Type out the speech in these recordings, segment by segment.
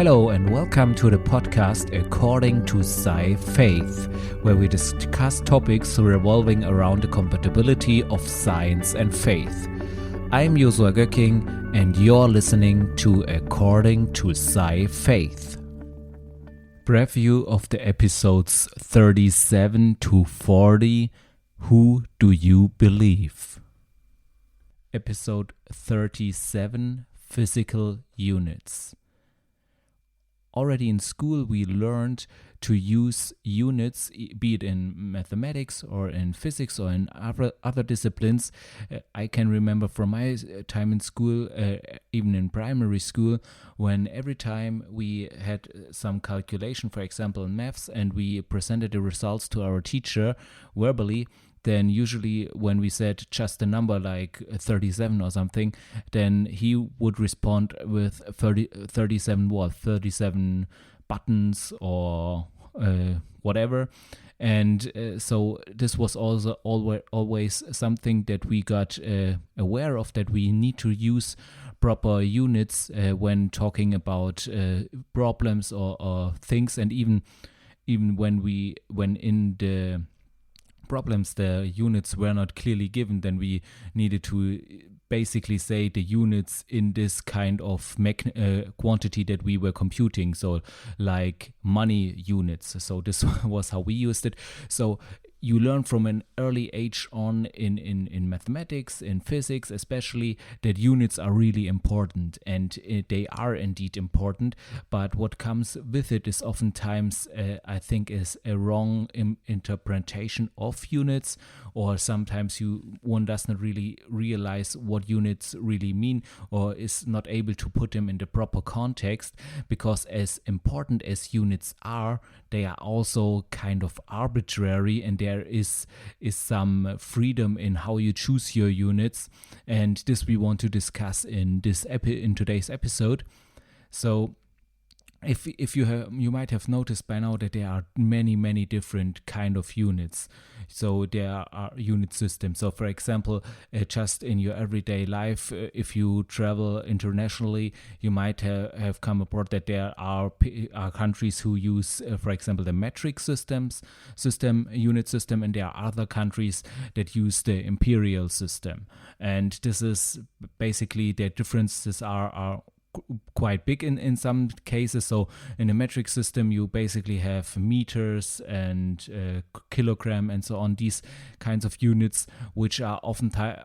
Hello and welcome to the podcast According to Sci-Faith, where we discuss topics revolving around the compatibility of science and faith. I'm Joshua Göcking and you're listening to According to Sci-Faith. Preview of the episodes 37 to 40, Who Do You Believe? Episode 37, Physical Units. Already in school, we learned to use units, be it in mathematics or in physics or in other disciplines. I can remember from my time in school, even in primary school, when every time we had some calculation, for example, in maths, and we presented the results to our teacher verbally, then usually when we said just a number like 37 or something, then he would respond with 37 what? 37 buttons or whatever. And so this was also always something that we got aware of, that we need to use proper units when talking about problems or things, and even when in the problems the units were not clearly given, then we needed to basically say the units in this kind of quantity that we were computing, so like money units. So this was how we used it. So you learn from an early age on in mathematics, in physics especially, that units are really important, and they are indeed important. But what comes with it is oftentimes, I think, is a wrong interpretation of units, or sometimes one does not really realize what units really mean, or is not able to put them in the proper context, because as important as units are, they are also kind of arbitrary, and there is some freedom in how you choose your units, and this we want to discuss in today's episode. So if you might have noticed by now that there are many different kind of units. So there are unit systems. So for example, just in your everyday life, if you travel internationally, you might have come aboard that there are countries who use, for example, the metric unit system, and there are other countries that use the imperial system. And this is basically, the differences are quite big in some cases. So in a metric system, you basically have meters and kilogram and so on, these kinds of units, which are oftentimes,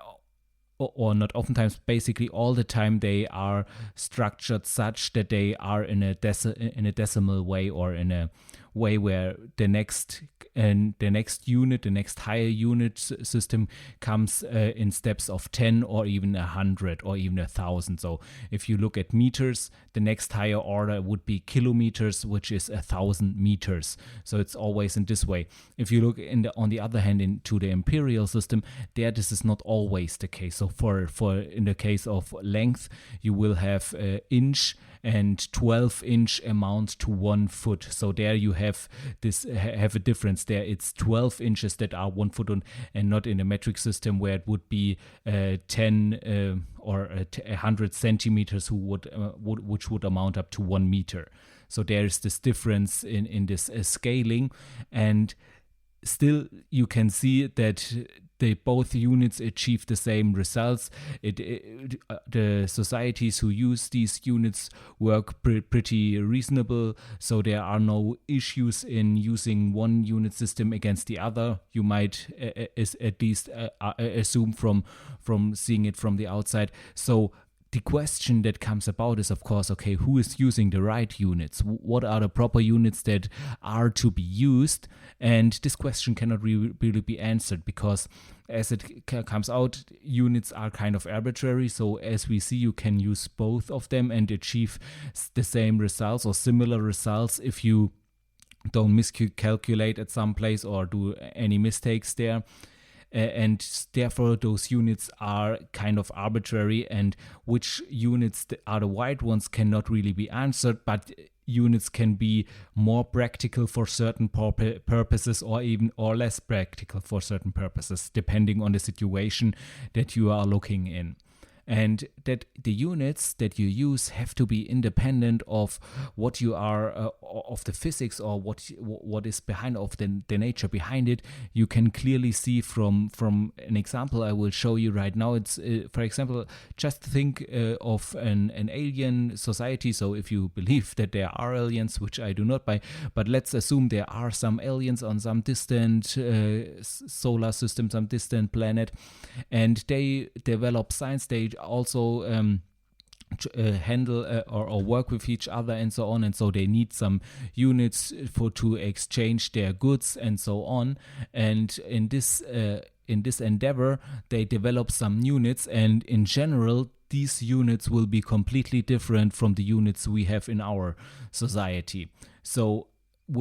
or not oftentimes, basically all the time, they are structured such that they are in a decimal way, or in a way where the next unit, the next higher unit system comes in steps of 10 or even 100 or even 1,000. So if you look at meters, the next higher order would be kilometers, which is 1,000 meters. So it's always in this way. If you look on the other hand into the imperial system, there this is not always the case. So for in the case of length, you will have inch, and 12-inch amount to 1 foot. So there you have a difference. There it's 12 inches that are 1 foot, and not in a metric system where it would be 10 or 100 centimeters which would amount up to 1 meter. So there is this difference in this scaling, and still you can see that both units achieve the same results. The societies who use these units work pretty reasonable, so there are no issues in using one unit system against the other. You might at least assume from seeing it from the outside. So the question that comes about is, of course, okay, who is using the right units? What are the proper units that are to be used? And this question cannot really be answered, because as it comes out, units are kind of arbitrary. So as we see, you can use both of them and achieve the same results or similar results if you don't miscalculate at some place or do any mistakes there. And therefore those units are kind of arbitrary, and which units are the right ones cannot really be answered, but units can be more practical for certain purposes, or less practical for certain purposes, depending on the situation that you are looking in. and that the units that you use have to be independent of what you are of the physics or what is behind of the nature behind it. You can clearly see from an example I will show you right now. It's for example, just think of an alien society. So if you believe that there are aliens, which I do not, but let's assume there are some aliens on some distant solar system, some distant planet, and they develop science. They also handle or work with each other and so on, and so they need some units to exchange their goods and so on. And in this endeavor, they develop some units, and in general, these units will be completely different from the units we have in our society. So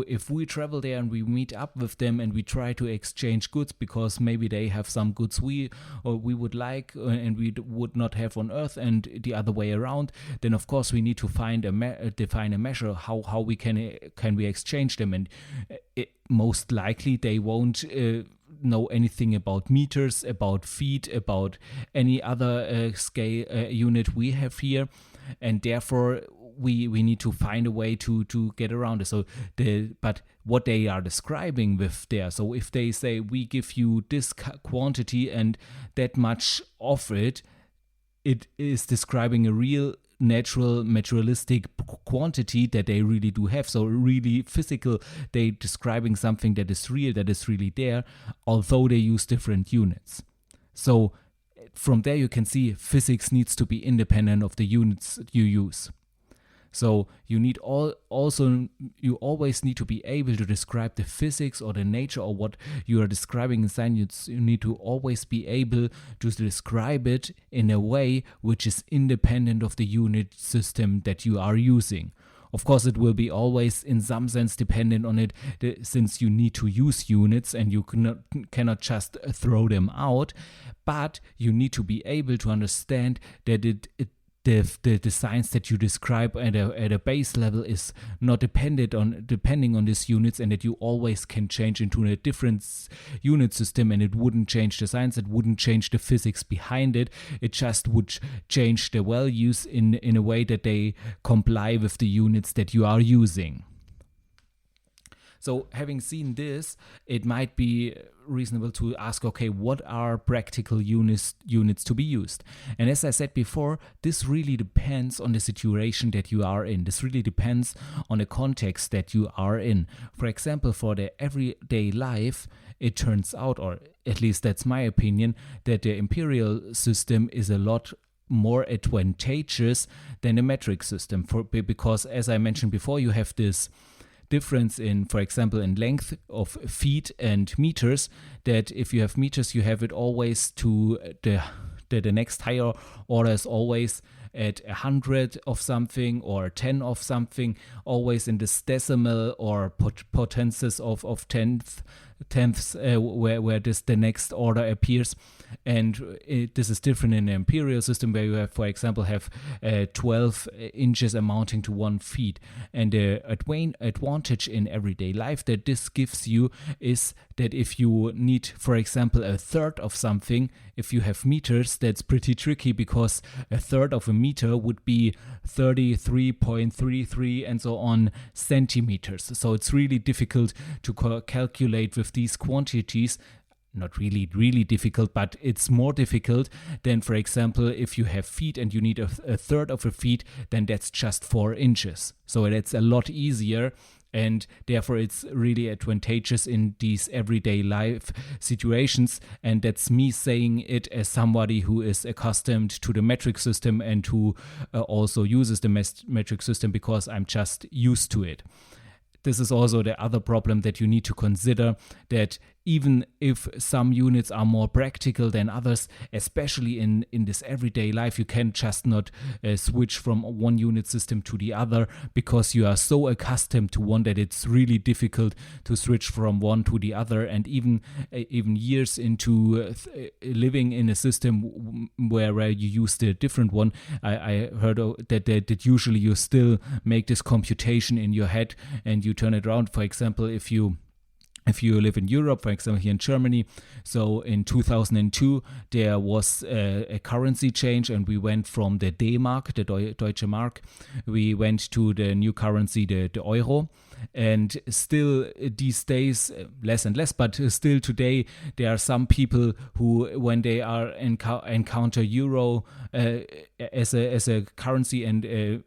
if we travel there and we meet up with them and we try to exchange goods because maybe they have some goods we would like and we would not have on Earth, and the other way around, then of course we need to define a measure how we can we exchange them. And most likely they won't know anything about meters, about feet, about any other scale unit we have here, and therefore we need to find a way to get around it. So but what they are describing with there, so if they say we give you this quantity and that much of it, it is describing a real natural materialistic quantity that they really do have. So really physical, they describing something that is real, that is really there, although they use different units. So from there you can see physics needs to be independent of the units you use. So you always need to be able to describe the physics or the nature or what you are describing in science. You need to always be able to describe it in a way which is independent of the unit system that you are using. Of course, it will be always in some sense dependent on it, since you need to use units and you cannot just throw them out, but you need to be able to understand that the science that you describe at a base level is not depending on these units, and that you always can change into a different unit system, and it wouldn't change the science, it wouldn't change the physics behind it. It just would change the values in a way that they comply with the units that you are using. So having seen this, it might be reasonable to ask, okay, what are practical units to be used? And as I said before, this really depends on the situation that you are in. This really depends on the context that you are in. For example, for the everyday life, it turns out, or at least that's my opinion, that the imperial system is a lot more advantageous than the metric system, because as I mentioned before, you have this difference in, for example, in length of feet and meters, that if you have meters, you have it always to the next higher order is always at 100 of something or 10 of something, always in this decimal or potences of tenths where the next order appears. And this is different in the imperial system, where you have, for example, 12 inches amounting to 1 feet. And the advantage in everyday life that this gives you is that if you need, for example, a third of something, if you have meters, that's pretty tricky, because a third of a meter would be 33.33 and so on centimeters. So it's really difficult to calculate with these quantities. Not really, really difficult, but it's more difficult than, for example, if you have feet and you need a third of a feet, then that's just 4 inches. So that's a lot easier, and therefore it's really advantageous in these everyday life situations. And that's me saying it as somebody who is accustomed to the metric system and who also uses the metric system, because I'm just used to it. This is also the other problem that you need to consider, that even if some units are more practical than others, especially in this everyday life, you can just not switch from one unit system to the other, because you are so accustomed to one that it's really difficult to switch from one to the other. And even years into living in a system where you use the different one, I heard that usually you still make this computation in your head and you turn it around. For example, if you if you live in Europe, for example, here in Germany, so in 2002, there was a currency change, and we went from the D-Mark, the Deutsche Mark, we went to the new currency, the Euro. And still these days, less and less, but still today, there are some people who, when they are encounter Euro as a currency and a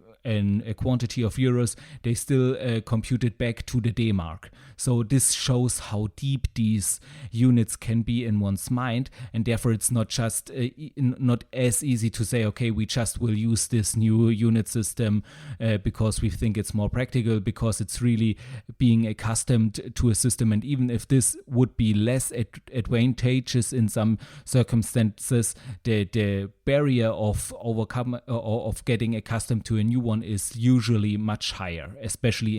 quantity of euros, they still compute it back to the D-Mark. So this shows how deep these units can be in one's mind, and therefore it's not just not as easy to say, okay, we just will use this new unit system because we think it's more practical, because it's really being accustomed to a system. And even if this would be less advantageous in some circumstances, the barrier of of getting accustomed to a new one is usually much higher, especially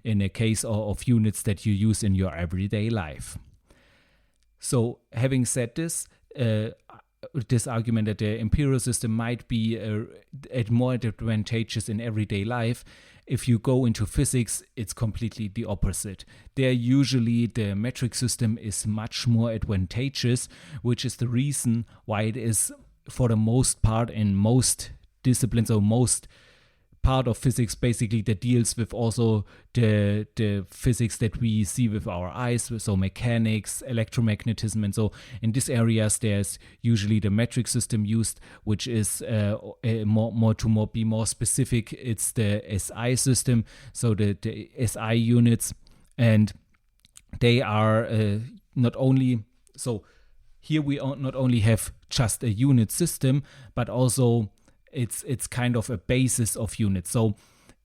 in a case of units that you use in your everyday life. So having said this, this argument that the imperial system might be more advantageous in everyday life, if you go into physics, it's completely the opposite. There usually the metric system is much more advantageous, which is the reason why it is, for the most part, in most disciplines, or most part of physics basically, that deals with also the physics that we see with our eyes, so mechanics, electromagnetism, and so in these areas there's usually the metric system used, which is be more specific. It's the SI system, so the SI units, and they are not only so. Here we not only have just a unit system, but also it's kind of a basis of units. So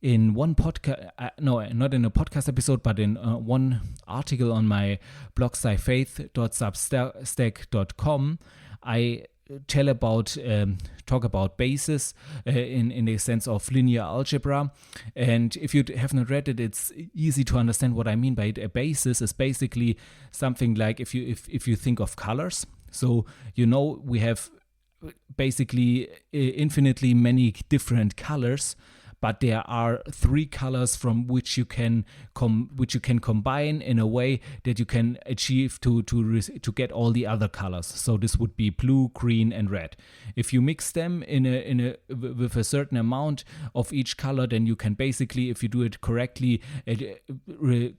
in one podcast, no, not in a podcast episode, but in one article on my blog sci-faith.substack.com, I talk about basis in the sense of linear algebra. And if you have not read it, it's easy to understand what I mean by it. A basis is basically something like if you think of colors. So we have basically infinitely many different colors, but there are three colors from which you can combine in a way that you can achieve to get all the other colors. So this would be blue, green, and red. If you mix them with a certain amount of each color, then you can basically, if you do it correctly,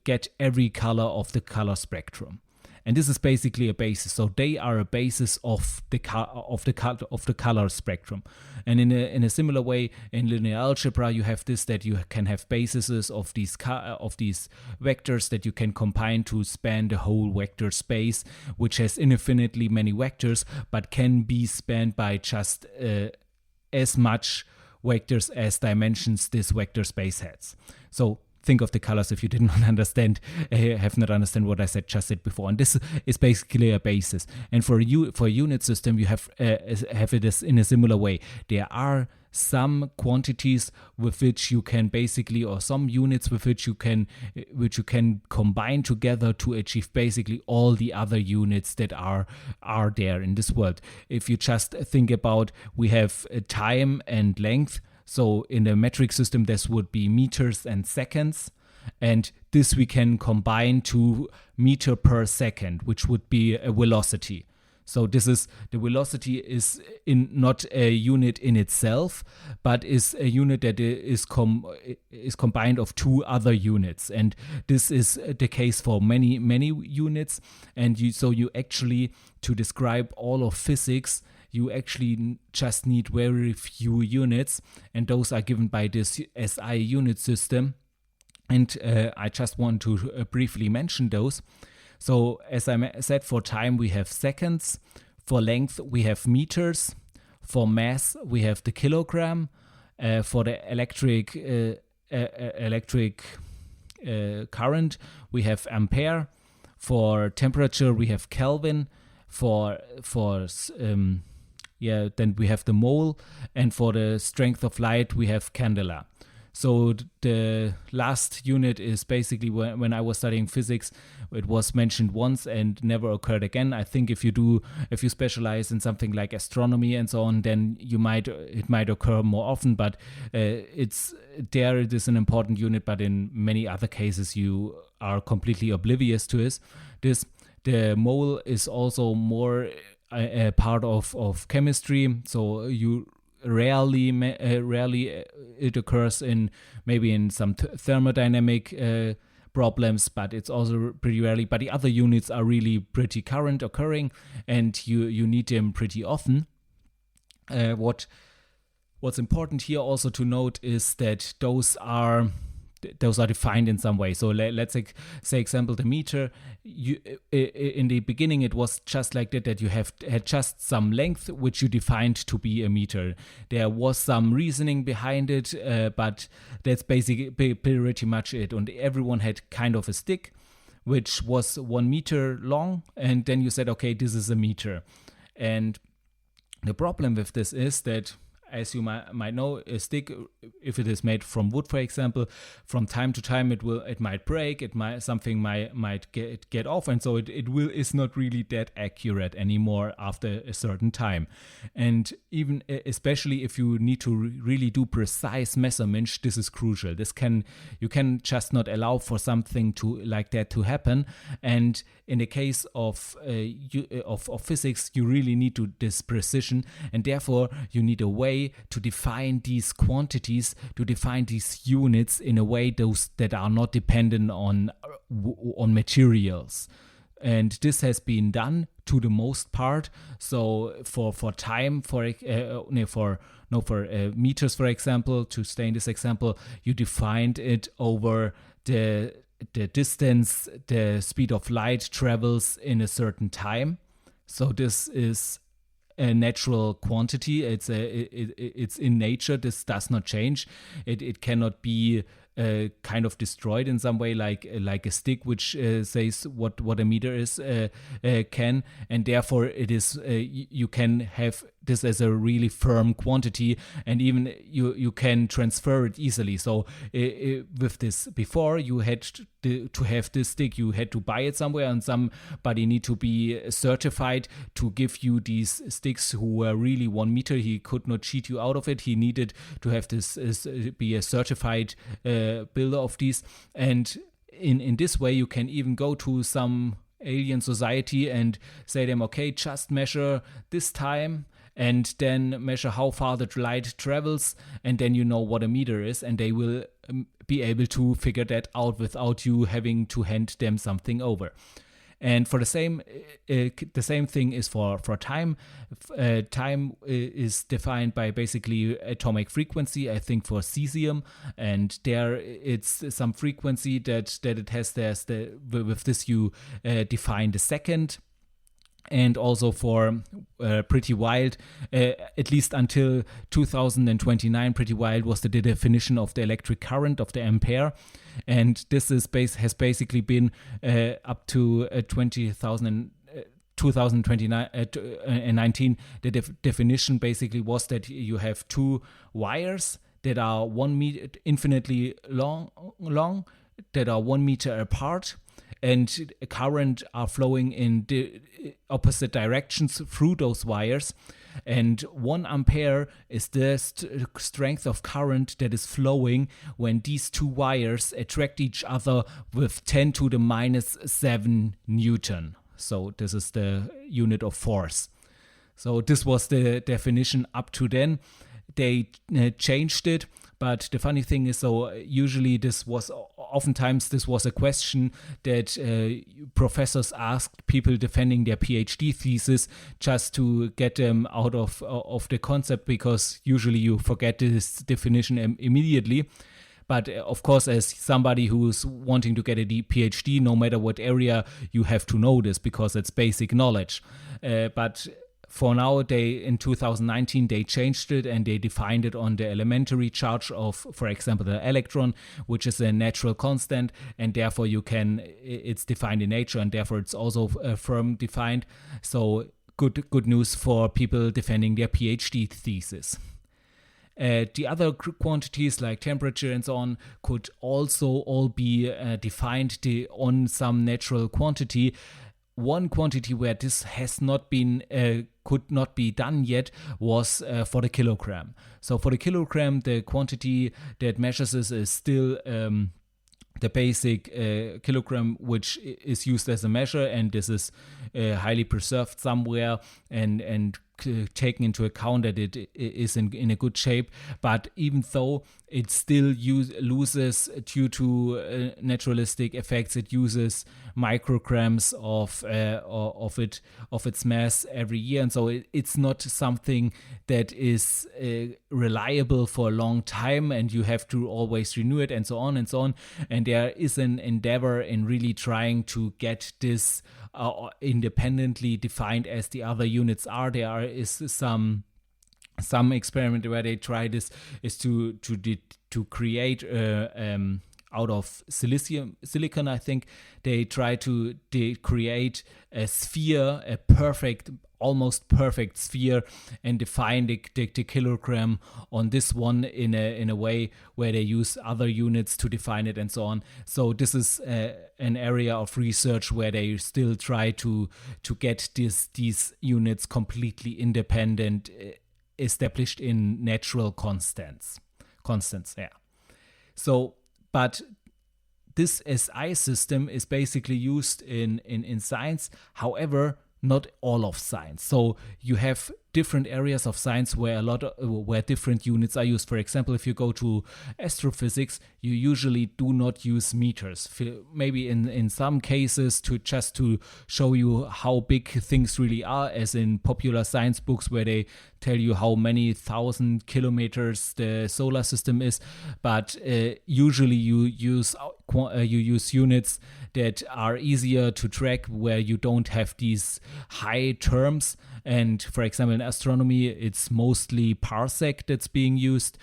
get every color of the color spectrum. And this is basically a basis. So they are a basis of the color spectrum. And in a similar way, in linear algebra, you have this, that you can have bases of these vectors that you can combine to span the whole vector space, which has infinitely many vectors, but can be spanned by just as much vectors as dimensions this vector space has. So think of the colors if you did not understand, have not understand what I said before. And this is basically a basis. And for a unit system, you have it as in a similar way. There are some quantities with which you can basically, or some units with which you can combine together to achieve basically all the other units that are there in this world. If you just think about, we have time and length. So in the metric system, this would be meters and seconds. And this we can combine to meter per second, which would be a velocity. So the velocity is not a unit in itself, but is a unit that is combined of two other units. And this is the case for many, many units. And you actually, to describe all of physics, you actually just need very few units, and those are given by this SI unit system. And I just want to briefly mention those. So as I said, for time we have seconds, for length we have meters, for mass we have the kilogram, for the electric current we have ampere, for temperature we have Kelvin, then we have the mole, and for the strength of light we have candela. So the last unit is basically, when I was studying physics, it was mentioned once and never occurred again. I think if you specialize in something like astronomy and so on, then it might occur more often. But it is an important unit. But in many other cases, you are completely oblivious to this. The mole is also more a part of chemistry, so you rarely it occurs in maybe in some thermodynamic problems, but it's also pretty rarely. But the other units are really pretty current occurring, and you need them pretty often. What's important here also to note is that those are defined in some way. So let's say example, the meter. In the beginning, it was just like that you had just some length which you defined to be a meter. There was some reasoning behind it, but that's basically pretty much it. And everyone had kind of a stick which was 1 meter long, and then you said, okay, this is a meter. And the problem with this is that, as you might know, a stick, if it is made from wood, for example, from time to time it might break, something might get off, and so it is not really that accurate anymore after a certain time. And even especially if you need to really do precise measurements, this is crucial. You can just not allow for something like that to happen. And in the case of physics, you really need this precision, and therefore you need a way to define these quantities, to define these units in a way that are not dependent on materials. And this has been done to the most part. So for time, for meters, for example, to stay in this example, you defined it over the distance the speed of light travels in a certain time. So this is a natural quantity. It's in nature. This does not change. It cannot be kind of destroyed in some way, like a stick, which says what a meter is can, and therefore it is you can have this as a really firm quantity, and even you can transfer it easily. So with this, before you had to have this stick, you had to buy it somewhere, and somebody need to be certified to give you these sticks who were really 1 meter. He could not cheat you out of it. He needed to have this be a certified builder of these, and in this way you can even go to some alien society and say them, okay, just measure this time and then measure how far the light travels, and then you know what a meter is, and they will be able to figure that out without you having to hand them something over. And for the same thing is for time. Time is defined by basically atomic frequency, I think, for cesium, and there it's some frequency that it has. With this you define the second. And also for pretty wild, at least until 2029, pretty wild was the definition of the electric current of the ampere, and this has basically been up to 2019. The definition basically was that you have 2 wires that are 1 meter infinitely long that are 1 meter apart, and current are flowing in the opposite directions through those wires, and 1 ampere is the strength of current that is flowing when these 2 wires attract each other with 10 to the minus 7 Newton. So this is the unit of force. So this was the definition up to then. They changed it. But the funny thing is, so usually oftentimes this was a question that professors asked people defending their PhD thesis just to get them out of the concept, because usually you forget this definition immediately. But of course, as somebody who's wanting to get a PhD, no matter what area, you have to know this because it's basic knowledge. But for now, in 2019, they changed it and they defined it on the elementary charge of, for example, the electron, which is a natural constant, and therefore it's defined in nature, and therefore it's also firm defined. So good news for people defending their PhD thesis. The other quantities like temperature and so on could also all be defined on some natural quantity. One quantity where this has not been could not be done yet was for the kilogram. So for the kilogram, the quantity that measures this is still the basic kilogram, which is used as a measure, and this is highly preserved somewhere and taken into account that it is in a good shape. But even though it still loses due to naturalistic effects, it uses micrograms of its mass every year, and so it's not something that is reliable for a long time, and you have to always renew it, and so on and so on. And there is an endeavor in really trying to get this independently defined as the other units are. There is some experiment where they try this is to create out of silicon, I think they try to create a sphere, a perfect, almost perfect sphere, and define the kilogram on this one in a way where they use other units to define it and so on. So this is an area of research where they still try to get these units completely independent, established in natural constants. Yeah. So, but this SI system is basically used in science. However, not all of science. So you have different areas of science where where different units are used. For example, if you go to astrophysics, you usually do not use meters. Maybe in some cases to show you how big things really are, as in popular science books where they tell you how many 1,000 kilometers the solar system is. But usually you use units that are easier to track, where you don't have these high terms. And for example, in astronomy, it's mostly parsec that's being used.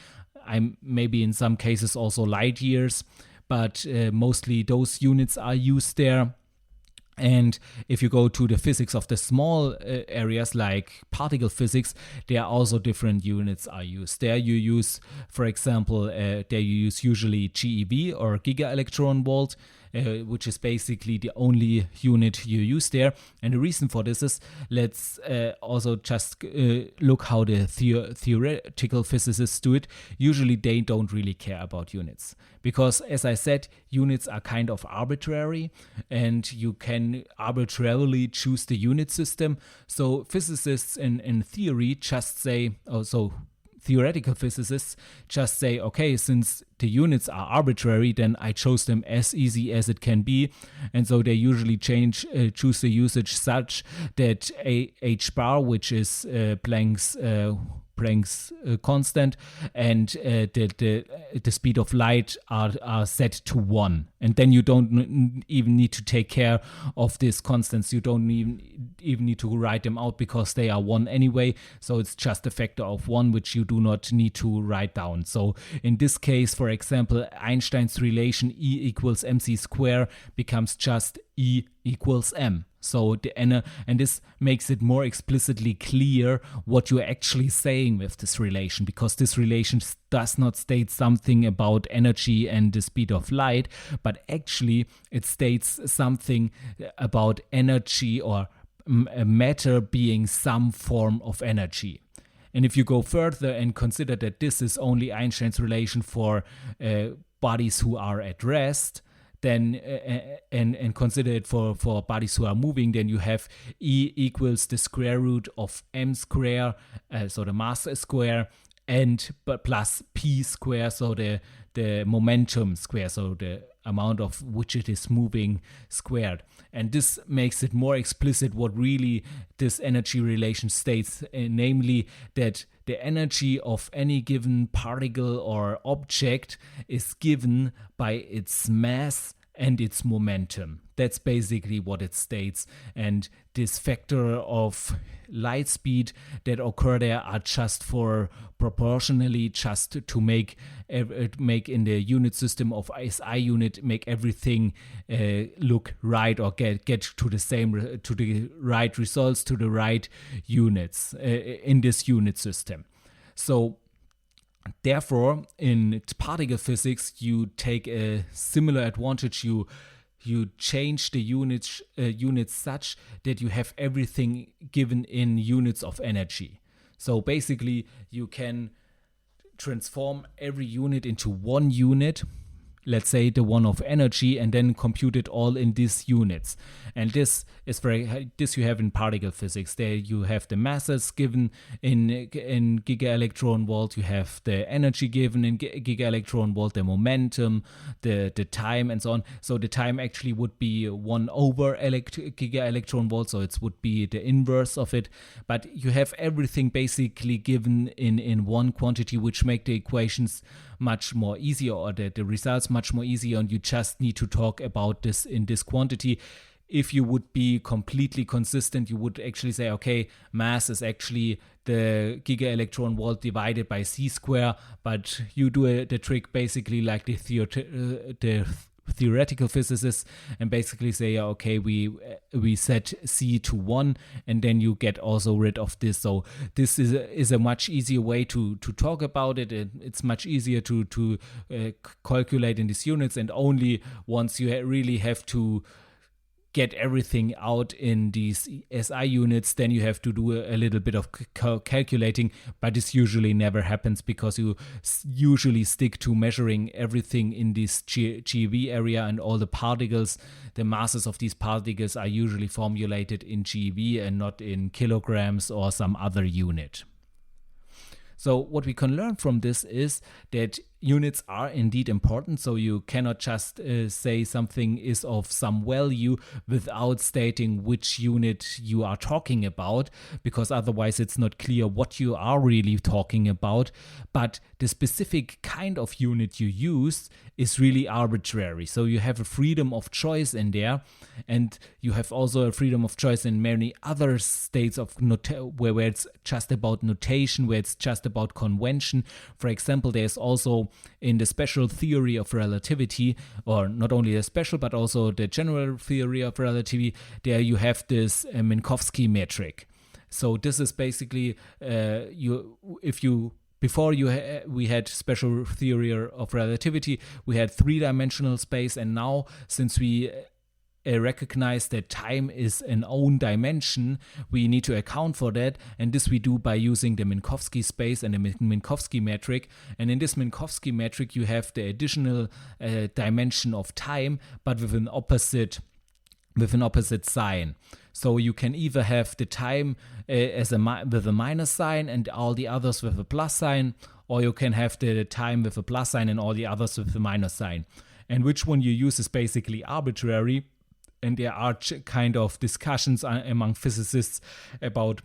Maybe in some cases also light years, but mostly those units are used there. And if you go to the physics of the small areas like particle physics, there are also different units are used. There you use, for example, usually GeV or giga electron volt, which is basically the only unit you use there. And the reason for this is, let's also just look how the theoretical physicists do it. Usually they don't really care about units, because as I said, units are kind of arbitrary and you can arbitrarily choose the unit system. So physicists in theory just say, theoretical physicists just say, okay, since the units are arbitrary, then I chose them as easy as it can be. And so they usually choose the usage such that h bar, which is Planck's constant, and the speed of light are set to 1. And then you don't even need to take care of these constants. You don't even need to write them out, because they are 1 anyway. So it's just a factor of 1, which you do not need to write down. So in this case, for example, Einstein's relation E equals mc square becomes just E equals m. So and this makes it more explicitly clear what you're actually saying with this relation, because this relation does not state something about energy and the speed of light, but actually it states something about energy or matter being some form of energy. And if you go further and consider that this is only Einstein's relation for bodies who are at rest, then and consider it for bodies who are moving, then you have E equals the square root of m square, so the mass square, and plus p square, so the momentum square, so the amount of which it is moving squared. And this makes it more explicit what really this energy relation states, namely that the energy of any given particle or object is given by its mass and its momentum. That's basically what it states. And this factor of light speed that occur there are just for proportionally, just to make in the unit system of SI unit, make everything look right, or get to the right results, to the right units in this unit system. So therefore, in particle physics, you take a similar advantage. You change the units such that you have everything given in units of energy. So basically, you can transform every unit into one unit let's say the one of energy, and then compute it all in these units. And this you have in particle physics. There you have the masses given in giga-electron volt, you have the energy given in giga-electron volt, the momentum, the time, and so on. So the time actually would be 1 over giga-electron volt, so it would be the inverse of it. But you have everything basically given in one quantity, which make the equations much more easier, or the results much more easier, and you just need to talk about this in this quantity. If you would be completely consistent, you would actually say, okay, mass is actually the giga-electron volt divided by c square, but you do the trick basically like the theoretical physicists, and basically say, okay, we set c to 1, and then you get also rid of this. So this is a much easier way to talk about it. It's much easier to calculate in these units, and only once you really have to get everything out in these SI units, then you have to do a little bit of calculating, but this usually never happens because you usually stick to measuring everything in this GeV area, and all the particles, the masses of these particles are usually formulated in GeV and not in kilograms or some other unit. So what we can learn from this is that units are indeed important, so you cannot just say something is of some value without stating which unit you are talking about, because otherwise it's not clear what you are really talking about. But the specific kind of unit you use is really arbitrary, so you have a freedom of choice in there, and you have also a freedom of choice in many other states of where it's just about notation, where it's just about convention. For example, there's also in the special theory of relativity, or not only the special but also the general theory of relativity, there you have this Minkowski metric. So this is basically we had special theory of relativity, we had three-dimensional space, and now since we recognize that time is an own dimension, we need to account for that, and this we do by using the Minkowski space and the Minkowski metric. And in this Minkowski metric you have the additional dimension of time, but with an opposite sign. So you can either have the time with a minus sign and all the others with a plus sign, or you can have the time with a plus sign and all the others with a minus sign. And which one you use is basically arbitrary. And there are kind of discussions among physicists about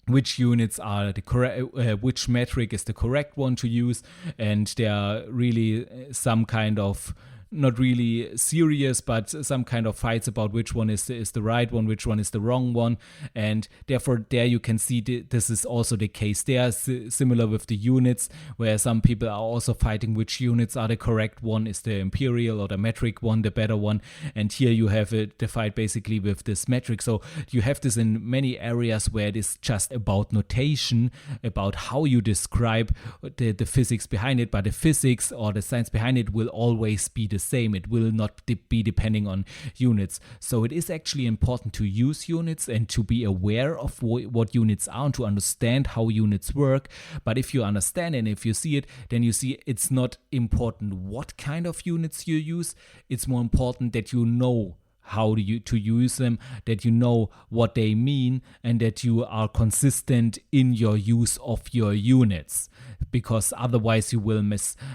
which units are the correct, which metric is the correct one to use, and there are really some kind of not really serious, but some kind of fights about which one is the right one, which one is the wrong one. And therefore there you can see this is also the case there, similar with the units, where some people are also fighting which units are the correct one, is the imperial or the metric one the better one. And here you have the fight basically with this metric. So you have this in many areas where it is just about notation, about how you describe the physics behind it, but the physics or the science behind it will always be the same. It will not be depending on units. So it is actually important to use units and to be aware of what units are and to understand how units work. But if you understand and if you see it, then you see it's not important what kind of units you use. It's more important that you know how to use them, that you know what they mean, and that you are consistent in your use of your units, because otherwise you will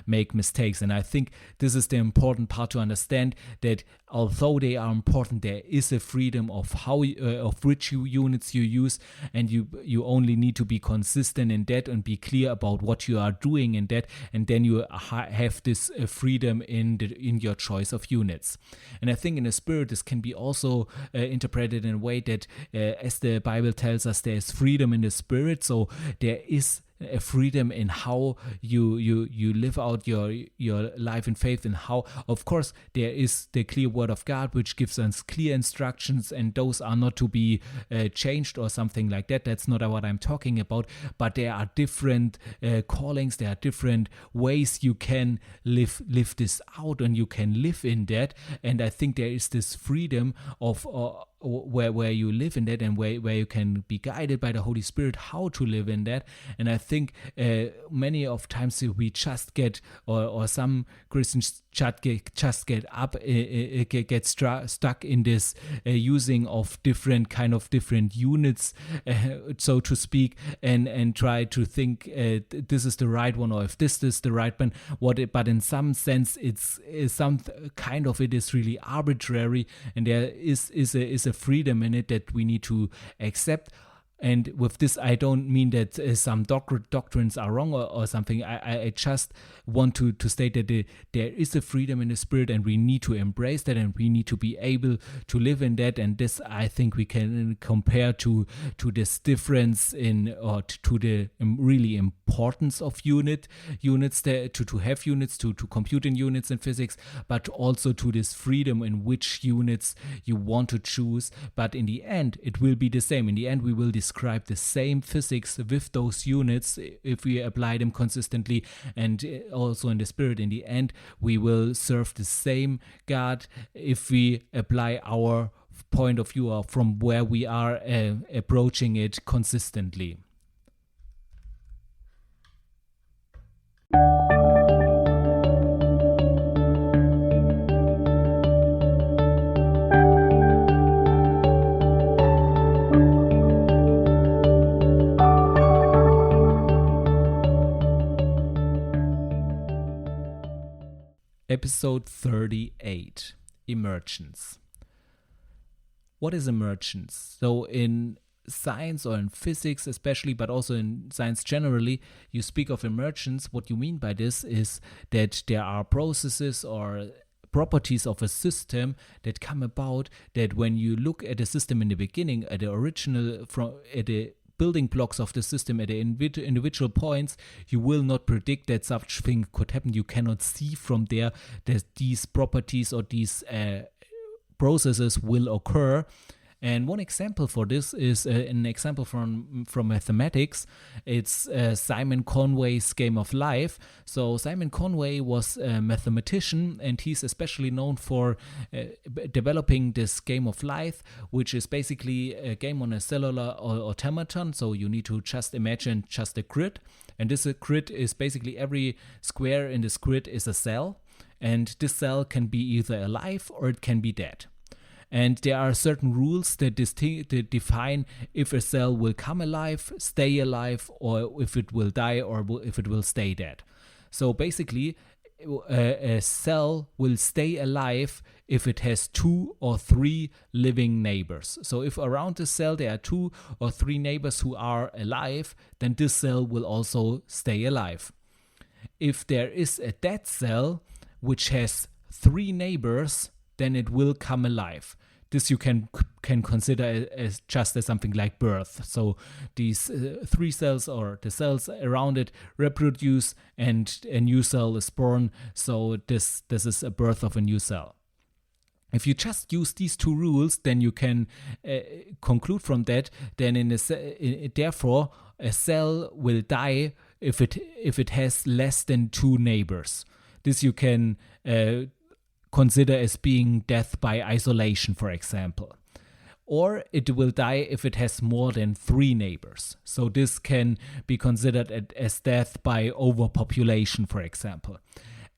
make mistakes. And I think this is the important part to understand, that although they are important, there is a freedom of which units you use, and you only need to be consistent in that and be clear about what you are doing in that, and then you have this freedom in your choice of units. And I think in the spirit this can be also interpreted in a way that as the Bible tells us, there is freedom in the spirit, so there is a freedom in how you live out your life in faith, and how, of course, there is the clear word of God which gives us clear instructions, and those are not to be changed or something like that. That's not what I'm talking about, but there are different callings, there are different ways you can live this out, and you can live in that. And I think there is this freedom of where you live in that, and where you can be guided by the Holy Spirit how to live in that. And I think many of times we just get, or some Christians just get up, get stuck in this using of different units, so to speak, and try to think this is the right one, or if this is the right one. But in some sense, it's some kind of it is really arbitrary, and there is a freedom in it that we need to accept. And with this, I don't mean that some doctrines are wrong or something. I just want to state that there is a freedom in the spirit, and we need to embrace that, and we need to be able to live in that. And this, I think, we can compare to this difference in, or to the really importance of units, to have units, to compute in units in physics, but also to this freedom in which units you want to choose. But in the end, it will be the same. In the end, we will describe the same physics with those units if we apply them consistently, and also in the spirit. In the end, we will serve the same God if we apply our point of view, or from where we are approaching it consistently. Episode 38, Emergence. What is emergence? So in science, or in physics especially, but also in science generally, you speak of emergence. What you mean by this is that there are processes or properties of a system that come about, that when you look at a system in the beginning, at the original, at the building blocks of the system, at the individual points, you will not predict that such thing could happen. You cannot see from there that these properties or these processes will occur. And one example for this is an example from mathematics. It's Simon Conway's Game of Life. So Simon Conway was a mathematician, and he's especially known for developing this Game of Life, which is basically a game on a cellular automaton. So you need to just imagine just a grid. And this grid is basically every square in this grid is a cell. And this cell can be either alive or it can be dead. And there are certain rules that define if a cell will come alive, stay alive, or if it will die, or if it will stay dead. So basically, a cell will stay alive if it has 2 or 3 living neighbors. So if around the cell there are 2 or 3 neighbors who are alive, then this cell will also stay alive. If there is a dead cell which has 3 neighbors, then it will come alive. This you can consider as just as something like birth. So these 3 cells, or the cells around it, reproduce, and a new cell is born. So this is a birth of a new cell. If you just use these 2 rules, then you can conclude from that. Then therefore a cell will die if it has less than 2 neighbors. This you can consider as being death by isolation, for example. Or it will die if it has more than 3 neighbors. So this can be considered as death by overpopulation, for example.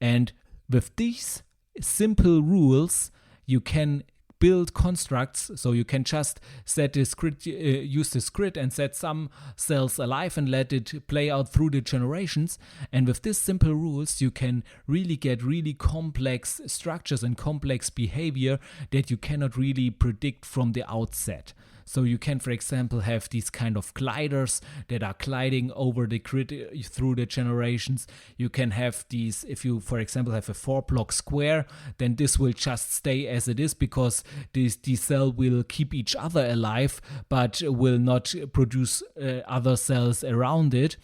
And with these simple rules, you can build constructs. So you can just set this grid, use this grid, and set some cells alive and let it play out through the generations. And with these simple rules, you can really get really complex structures and complex behavior that you cannot really predict from the outset. So you can, for example, have these kind of gliders that are gliding over the grid through the generations. You can have these, if you, for example, have a 4-block square, then this will just stay as it is, because these cells will keep each other alive, but will not produce other cells around it.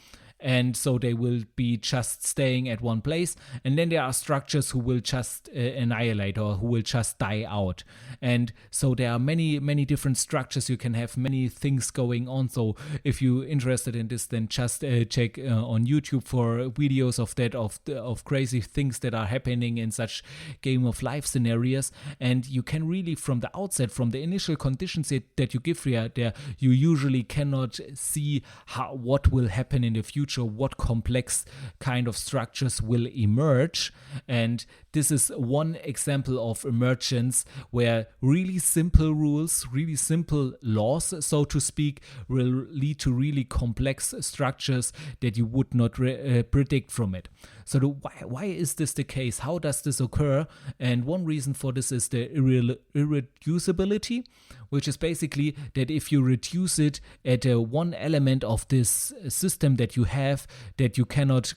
And so they will be just staying at one place. And then there are structures who will just annihilate, or who will just die out. And so there are many, many different structures. You can have many things going on. So if you're interested in this, then just check on YouTube for videos of that, of crazy things that are happening in such Game of Life scenarios. And you can really, from the outset, from the initial conditions that you give there, you usually cannot see what will happen in the future. future what complex kind of structures will emerge. And this is one example of emergence where really simple rules, really simple laws, so to speak, will lead to really complex structures that you would not predict from it. So why is this the case? How does this occur? And one reason for this is the irreducibility, which is basically that if you reduce it at one element of this system that you have, that you cannot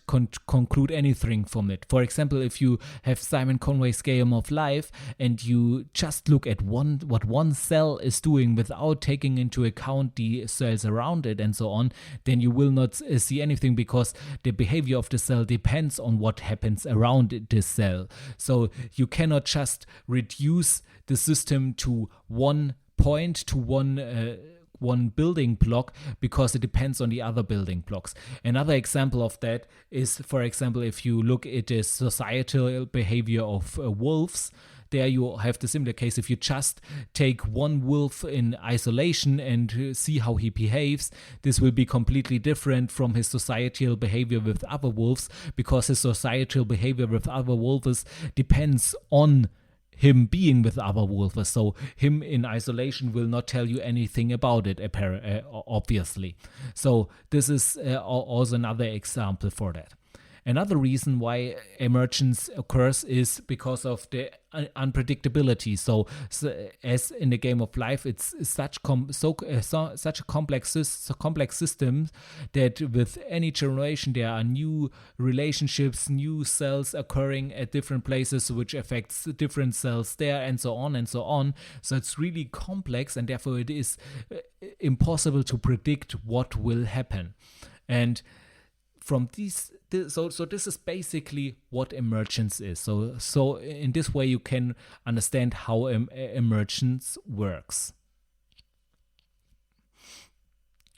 conclude anything from it. For example, if you have Simon Conway's Game of Life and you just look at what one cell is doing without taking into account the cells around it and so on, then you will not see anything, because the behavior of the cell depends on what happens around this cell. So you cannot just reduce the system to one point, to one building block, because it depends on the other building blocks. Another example of that is, for example, if you look at the societal behavior of wolves. There you have the similar case. If you just take one wolf in isolation and see how he behaves, this will be completely different from his societal behavior with other wolves, because his societal behavior with other wolves depends on him being with other wolves. So him in isolation will not tell you anything about it, obviously. So this is also another example for that. Another reason why emergence occurs is because of the unpredictability. So as in the Game of Life, it's such a complex system that with any generation there are new relationships, new cells occurring at different places, which affects different cells there, and so on and so on. So it's really complex, and therefore it is impossible to predict what will happen. And from so this is basically what emergence is. So in this way you can understand how emergence works.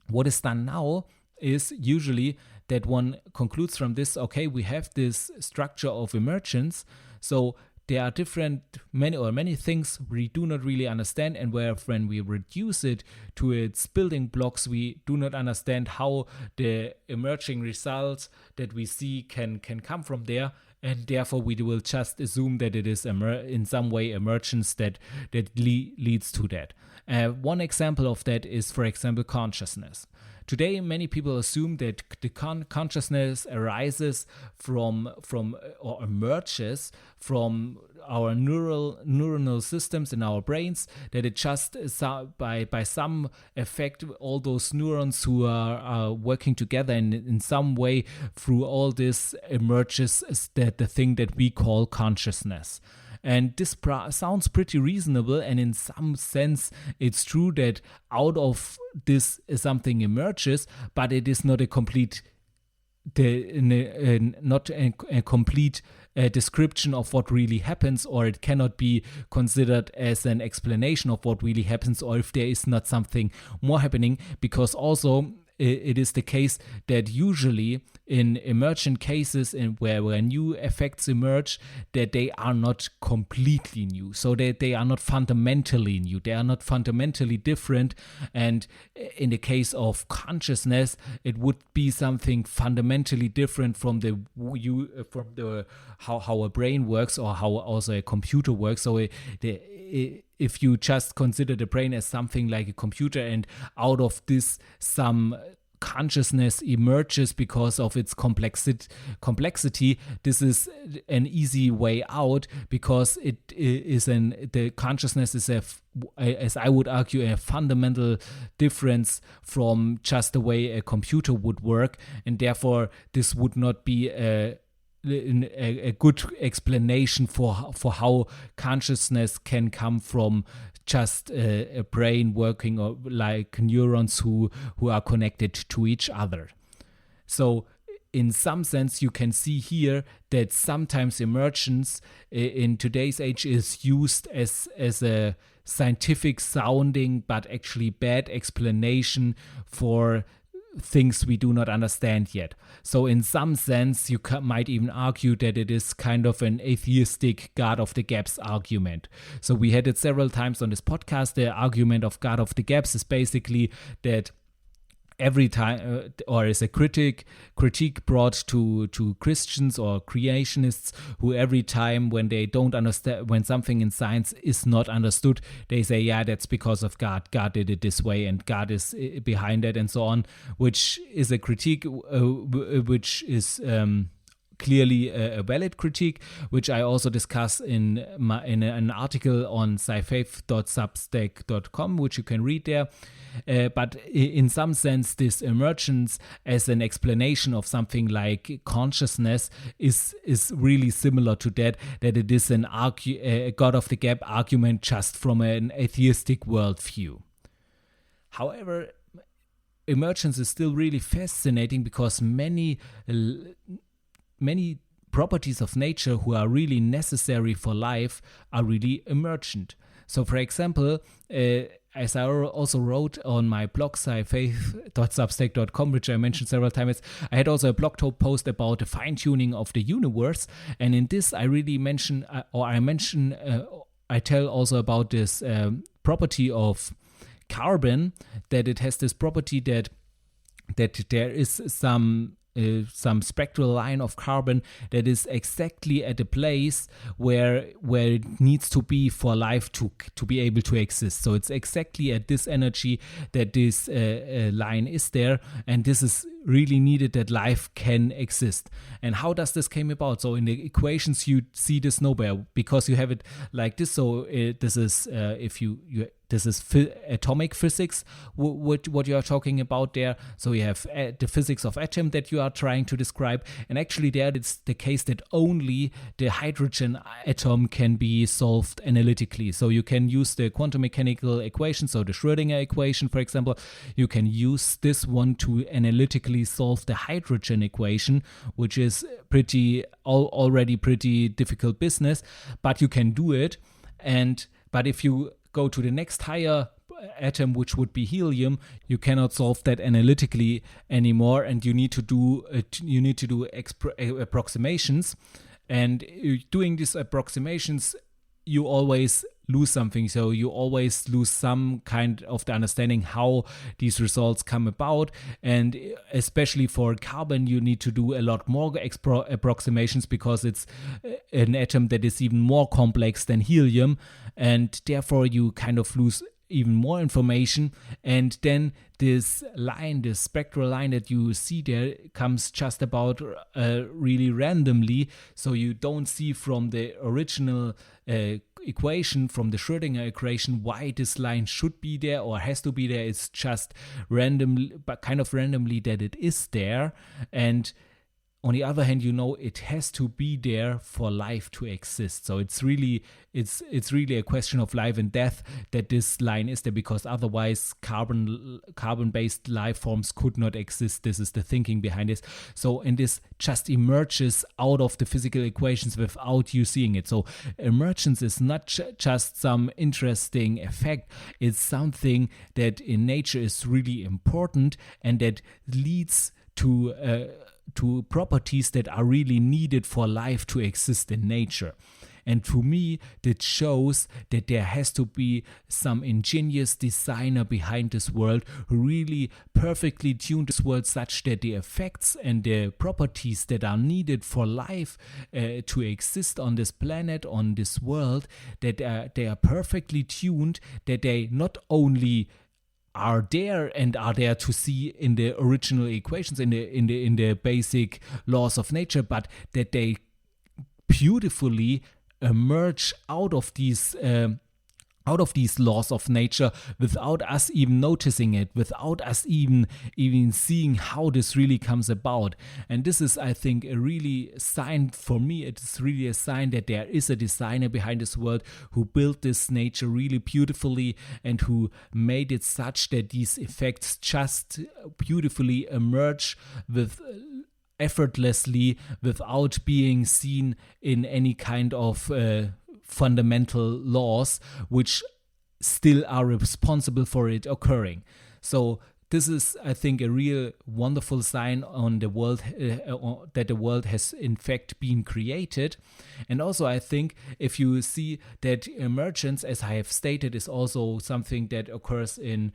What is done now is usually that one concludes from this, okay, we have this structure of emergence, so there are many things we do not really understand, and when we reduce it to its building blocks, we do not understand how the emerging results that we see can come from there, and therefore we will just assume that it is in some way emergence that leads to that. One example of that is, for example, consciousness. Today, many people assume that the consciousness arises from or emerges from our neuronal systems in our brains, that it just by some effect, all those neurons who are working together in some way through all this emerges that the thing that we call consciousness. And this sounds pretty reasonable, and in some sense it's true that out of this something emerges, but it is not a complete description of what really happens, or it cannot be considered as an explanation of what really happens, or if there is not something more happening, because also it is the case that usually in emergent cases where new effects emerge, that they are not completely new, so that they are not fundamentally new, they are not fundamentally different. And in the case of consciousness, it would be something fundamentally different from how a brain works, or how also a computer works. So if you just consider the brain as something like a computer, and out of this some consciousness emerges because of its complexity, this is an easy way out, because the consciousness is as I would argue, a fundamental difference from just the way a computer would work, and therefore this would not be a good explanation for how consciousness can come from just a brain working, or like neurons who are connected to each other. So in some sense you can see here that sometimes emergence in today's age is used as a scientific sounding but actually bad explanation for things we do not understand yet. So in some sense you might even argue that it is kind of an atheistic God of the Gaps argument. So we had it several times on this podcast. The argument of God of the Gaps is basically that every time, or is a critique brought to Christians or creationists, who every time when they don't understand, when something in science is not understood, they say, yeah, that's because of God did it this way and God is behind it and so on, which is a critique which is clearly a valid critique, which I also discuss in an article on sci-faith.substack.com, which you can read there. But in some sense, this emergence as an explanation of something like consciousness is really similar to that it is a God of the gap argument just from an atheistic worldview. However, emergence is still really fascinating because many properties of nature who are really necessary for life are really emergent. So, for example, as I also wrote on my blog, sci-faith.substack.com, which I mentioned several times, I had also a blog post about the fine-tuning of the universe. And in this, I really I tell also about this property of carbon, that it has this property that there is some spectral line of carbon that is exactly at a place where it needs to be for life to be able to exist. So it's exactly at this energy that this line is there, and this is really needed that life can exist. And how does this came about? So in the equations you see this nowhere, because you have it like this. So this is this is atomic physics, what you are talking about there. So you have the physics of atom that you are trying to describe. And actually there it's the case that only the hydrogen atom can be solved analytically. So you can use the quantum mechanical equation, so the Schrödinger equation, for example. You can use this one to analytically solve the hydrogen equation, which is already pretty difficult business, but you can do it. But if you go to the next higher atom, which would be helium, you cannot solve that analytically anymore, and you need to do approximations. And doing these approximations, you always lose something. So you always lose some kind of the understanding how these results come about. And especially for carbon, you need to do a lot more approximations because it's an atom that is even more complex than helium. And therefore you kind of lose even more information. And then this line, this spectral line that you see there, comes just about really randomly. So you don't see from the original equation, from the Schrödinger equation, why this line should be there or has to be there. It's just randomly, but kind of randomly that it is there. And on the other hand, it has to be there for life to exist. So it's really a question of life and death that this line is there, because otherwise carbon-based life forms could not exist. This is the thinking behind this. So, and this just emerges out of the physical equations without you seeing it. So emergence is not just some interesting effect. It's something that in nature is really important and that leads to properties that are really needed for life to exist in nature. And to me, that shows that there has to be some ingenious designer behind this world who really perfectly tuned this world such that the effects and the properties that are needed for life to exist on this planet, on this world, that they are perfectly tuned, that they not only are there to see in the original equations, in the basic laws of nature, but that they beautifully emerge out of these laws of nature without us even noticing it, without us even seeing how this really comes about. And this is, I think, a really sign for me. It's really a sign that there is a designer behind this world who built this nature really beautifully and who made it such that these effects just beautifully emerge effortlessly without being seen in any kind of fundamental laws which still are responsible for it occurring. So this is, I think, a real wonderful sign on the world that the world has in fact been created. And also, I think if you see that emergence, as I have stated, is also something that occurs in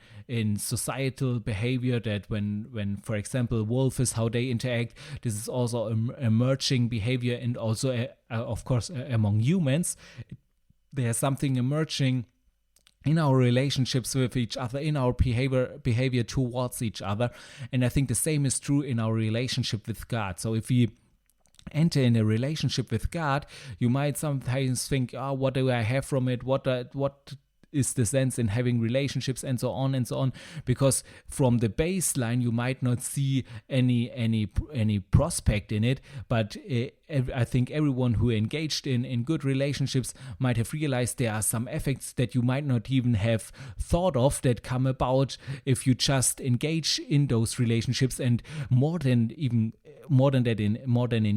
societal behavior. That when for example, wolves, how they interact, this is also emerging behavior, and also of course among humans, there's something emerging in our relationships with each other, in our behavior towards each other. And I think the same is true in our relationship with God. So if we enter in a relationship with God, you might sometimes think, what do I have from it? What is the sense in having relationships, and so on, because from the baseline you might not see any prospect in it. But I think everyone who engaged in good relationships might have realized there are some effects that you might not even have thought of that come about if you just engage in those relationships. And more than in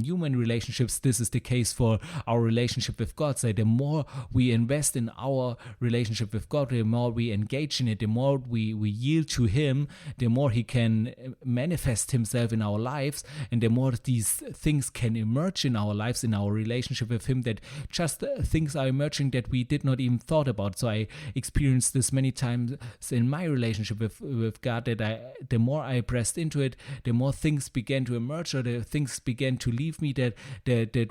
human relationships, this is the case for our relationship with God. So the more we invest in our relationship with God, the more we engage in it, the more we yield to Him, the more He can manifest Himself in our lives, and the more these things can emerge in our lives, in our relationship with Him, that just things are emerging that we did not even thought about. So I experienced this many times in my relationship with God, that the more I pressed into it, the more things began to emerge, or the things began to leave me that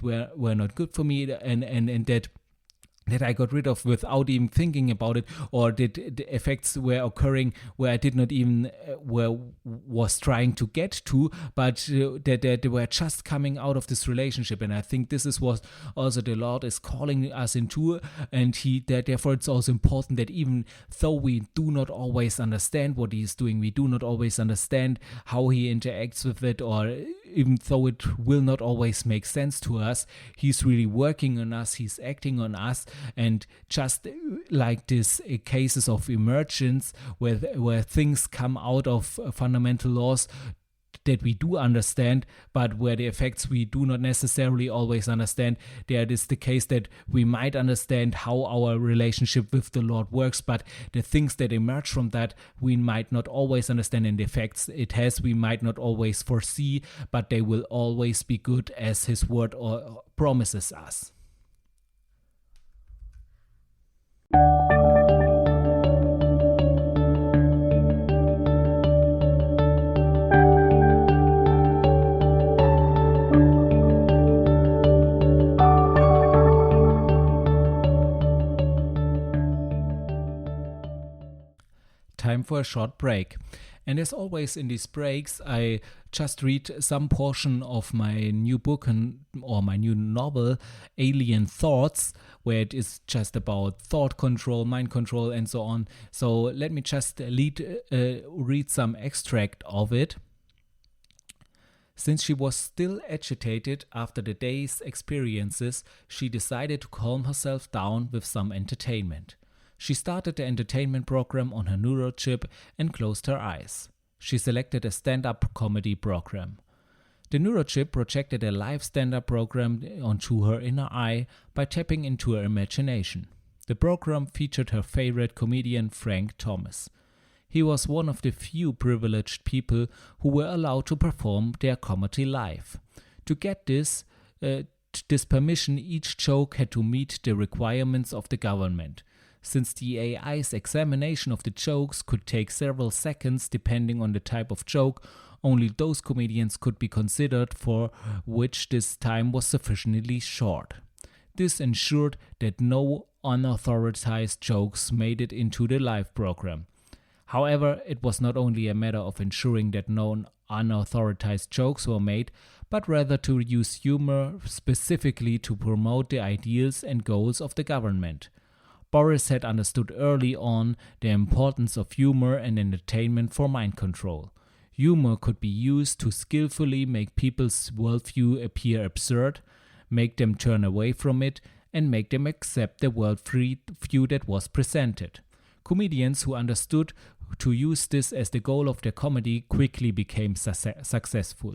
were not good for me, and that I got rid of without even thinking about it, or that the effects were occurring where I did not even was trying to get to, but that they were just coming out of this relationship. And I think this is what also the Lord is calling us into, and therefore it's also important that even though we do not always understand what He is doing, we do not always understand how He interacts with it, or even though it will not always make sense to us, He's really working on us, He's acting on us. And just like this cases of emergence where things come out of fundamental laws that we do understand, but where the effects we do not necessarily always understand, there it is the case that we might understand how our relationship with the Lord works, but the things that emerge from that we might not always understand, and the effects it has we might not always foresee, but they will always be good, as His word promises us. Time for a short break. And as always in these breaks, I just read some portion of my new book or my new novel, Alien Thoughts, where it is just about thought control, mind control, and so on. So let me just read some extract of it. Since she was still agitated after the day's experiences, she decided to calm herself down with some entertainment. She started the entertainment program on her neurochip and closed her eyes. She selected a stand-up comedy program. The neurochip projected a live stand-up program onto her inner eye by tapping into her imagination. The program featured her favorite comedian, Frank Thomas. He was one of the few privileged people who were allowed to perform their comedy live. To get this permission, each joke had to meet the requirements of the government. Since the AI's examination of the jokes could take several seconds depending on the type of joke, only those comedians could be considered for which this time was sufficiently short. This ensured that no unauthorized jokes made it into the live program. However, it was not only a matter of ensuring that no unauthorized jokes were made, but rather to use humor specifically to promote the ideals and goals of the government. Boris had understood early on the importance of humor and entertainment for mind control. Humor could be used to skillfully make people's worldview appear absurd, make them turn away from it, and make them accept the worldview that was presented. Comedians who understood to use this as the goal of their comedy quickly became successful.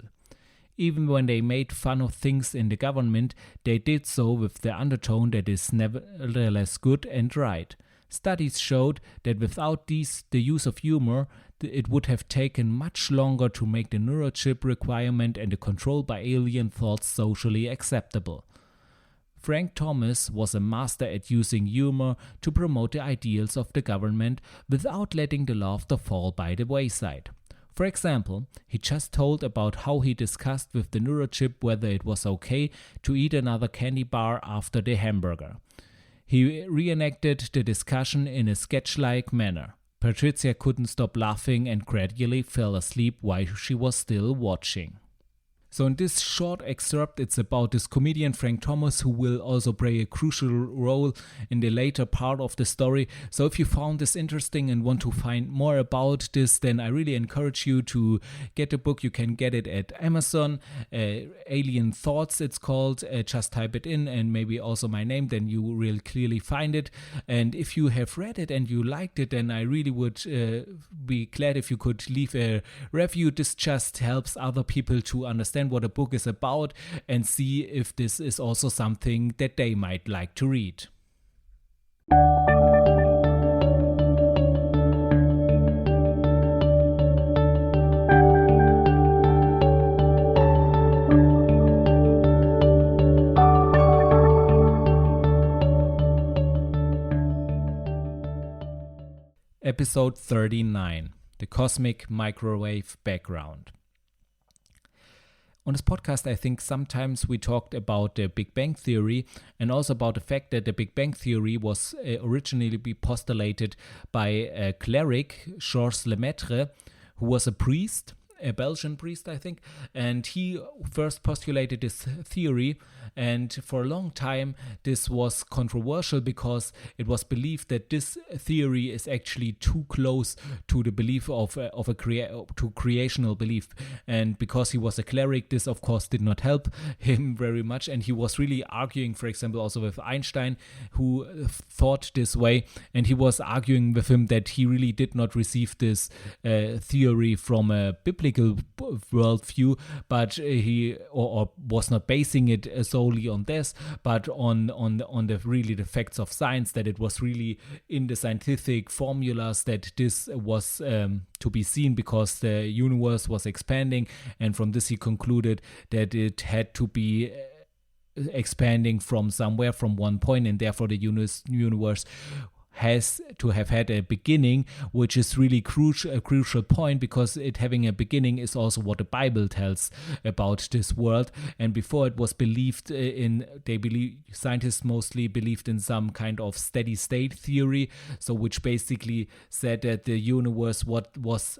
Even when they made fun of things in the government, they did so with the undertone that is nevertheless good and right. Studies showed that without the use of humor, it would have taken much longer to make the neurochip requirement and the control by alien thoughts socially acceptable. Frank Thomas was a master at using humor to promote the ideals of the government without letting the laughter fall by the wayside. For example, he just told about how he discussed with the neurochip whether it was okay to eat another candy bar after the hamburger. He reenacted the discussion in a sketch-like manner. Patricia couldn't stop laughing and gradually fell asleep while she was still watching. So in this short excerpt, it's about this comedian Frank Thomas, who will also play a crucial role in the later part of the story. So if you found this interesting and want to find more about this, then I really encourage you to get the book. You can get it at Amazon. Alien Thoughts, it's called. Just type it in and maybe also my name, then you will clearly find it. And if you have read it and you liked it, then I really would be glad if you could leave a review. This just helps other people to understand what a book is about and see if this is also something that they might like to read. Episode 39, The Cosmic Microwave Background. On this podcast, I think sometimes we talked about the Big Bang Theory and also about the fact that the Big Bang Theory was originally postulated by a cleric, Georges Lemaitre, who was a priest, a Belgian priest, I think, and he first postulated this theory, and for a long time this was controversial because it was believed that this theory is actually too close to the belief of creational belief, and because he was a cleric, this of course did not help him very much, and he was really arguing, for example, also with Einstein, who thought this way, and he was arguing with him that he really did not receive this theory from a biblical worldview, but he or was not basing it solely on this, but on the facts of science, that it was really in the scientific formulas that this was to be seen because the universe was expanding, and from this he concluded that it had to be expanding from somewhere, from one point, and therefore the universe has to have had a beginning, which is really a crucial point, because it having a beginning is also what the Bible tells about this world. And before, it was believed scientists mostly believed in some kind of steady state theory, so which basically said that the universe was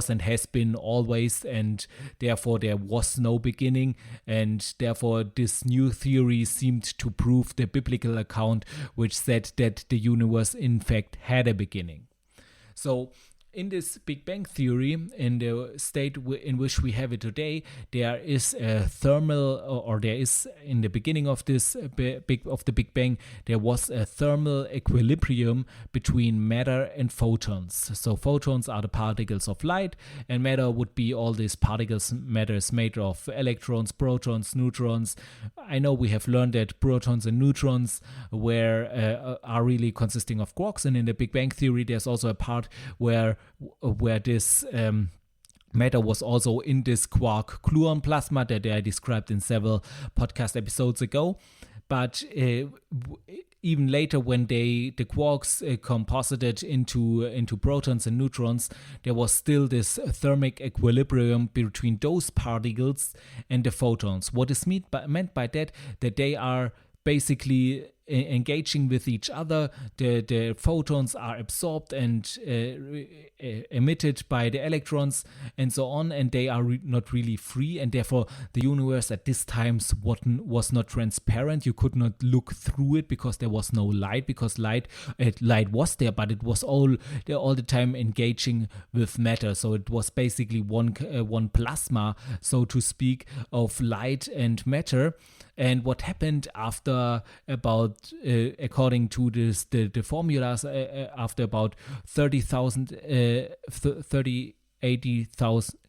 and has been always, and therefore there was no beginning, and therefore this new theory seemed to prove the biblical account, which said that the universe in fact had a beginning. So in this Big Bang Theory, in the state in which we have it today, there is a thermal, or there is, in the beginning of this of the Big Bang, there was a thermal equilibrium between matter and photons. So photons are the particles of light, and matter would be all these particles. Matter is made of electrons, protons, neutrons. I know we have learned that protons and neutrons are really consisting of quarks, and in the Big Bang Theory, there's also a part where this matter was also in this quark gluon plasma that I described in several podcast episodes ago. But even later, when the quarks composited into protons and neutrons, there was still this thermic equilibrium between those particles and the photons. What is meant by that they are basically engaging with each other. The photons are absorbed and emitted by the electrons and so on, and they are not really free, and therefore the universe at this time was not transparent. You could not look through it because there was no light, because light was there, but it was all the time engaging with matter. So it was basically one plasma, so to speak, of light and matter. And what happened after about, according to the formulas, after about 80,000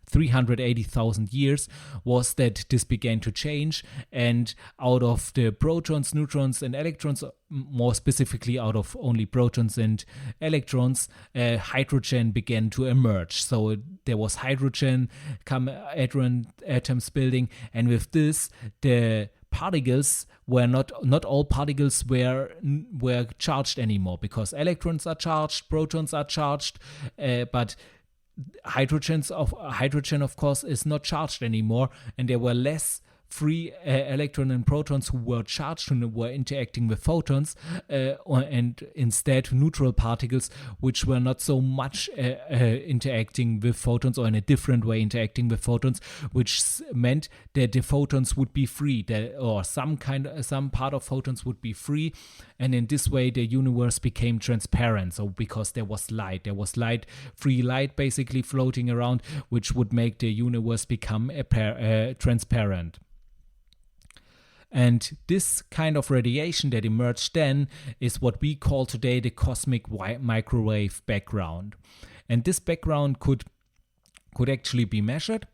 380,000 years was that this began to change, and out of the protons, neutrons, and electrons, more specifically out of only protons and electrons, hydrogen began to emerge. So there was hydrogen, atoms building, and with this, the particles were not all particles were charged anymore, because electrons are charged, protons are charged, but hydrogen of course is not charged anymore, and there were less free electrons and protons who were charged and were interacting with photons, and instead neutral particles which were not so much interacting with photons, or in a different way interacting with photons, which meant that the photons would be free, or some part of photons would be free, and in this way the universe became transparent. So because there was free light basically floating around, which would make the universe become transparent. And this kind of radiation that emerged then is what we call today the cosmic microwave background. And this background could actually be measured.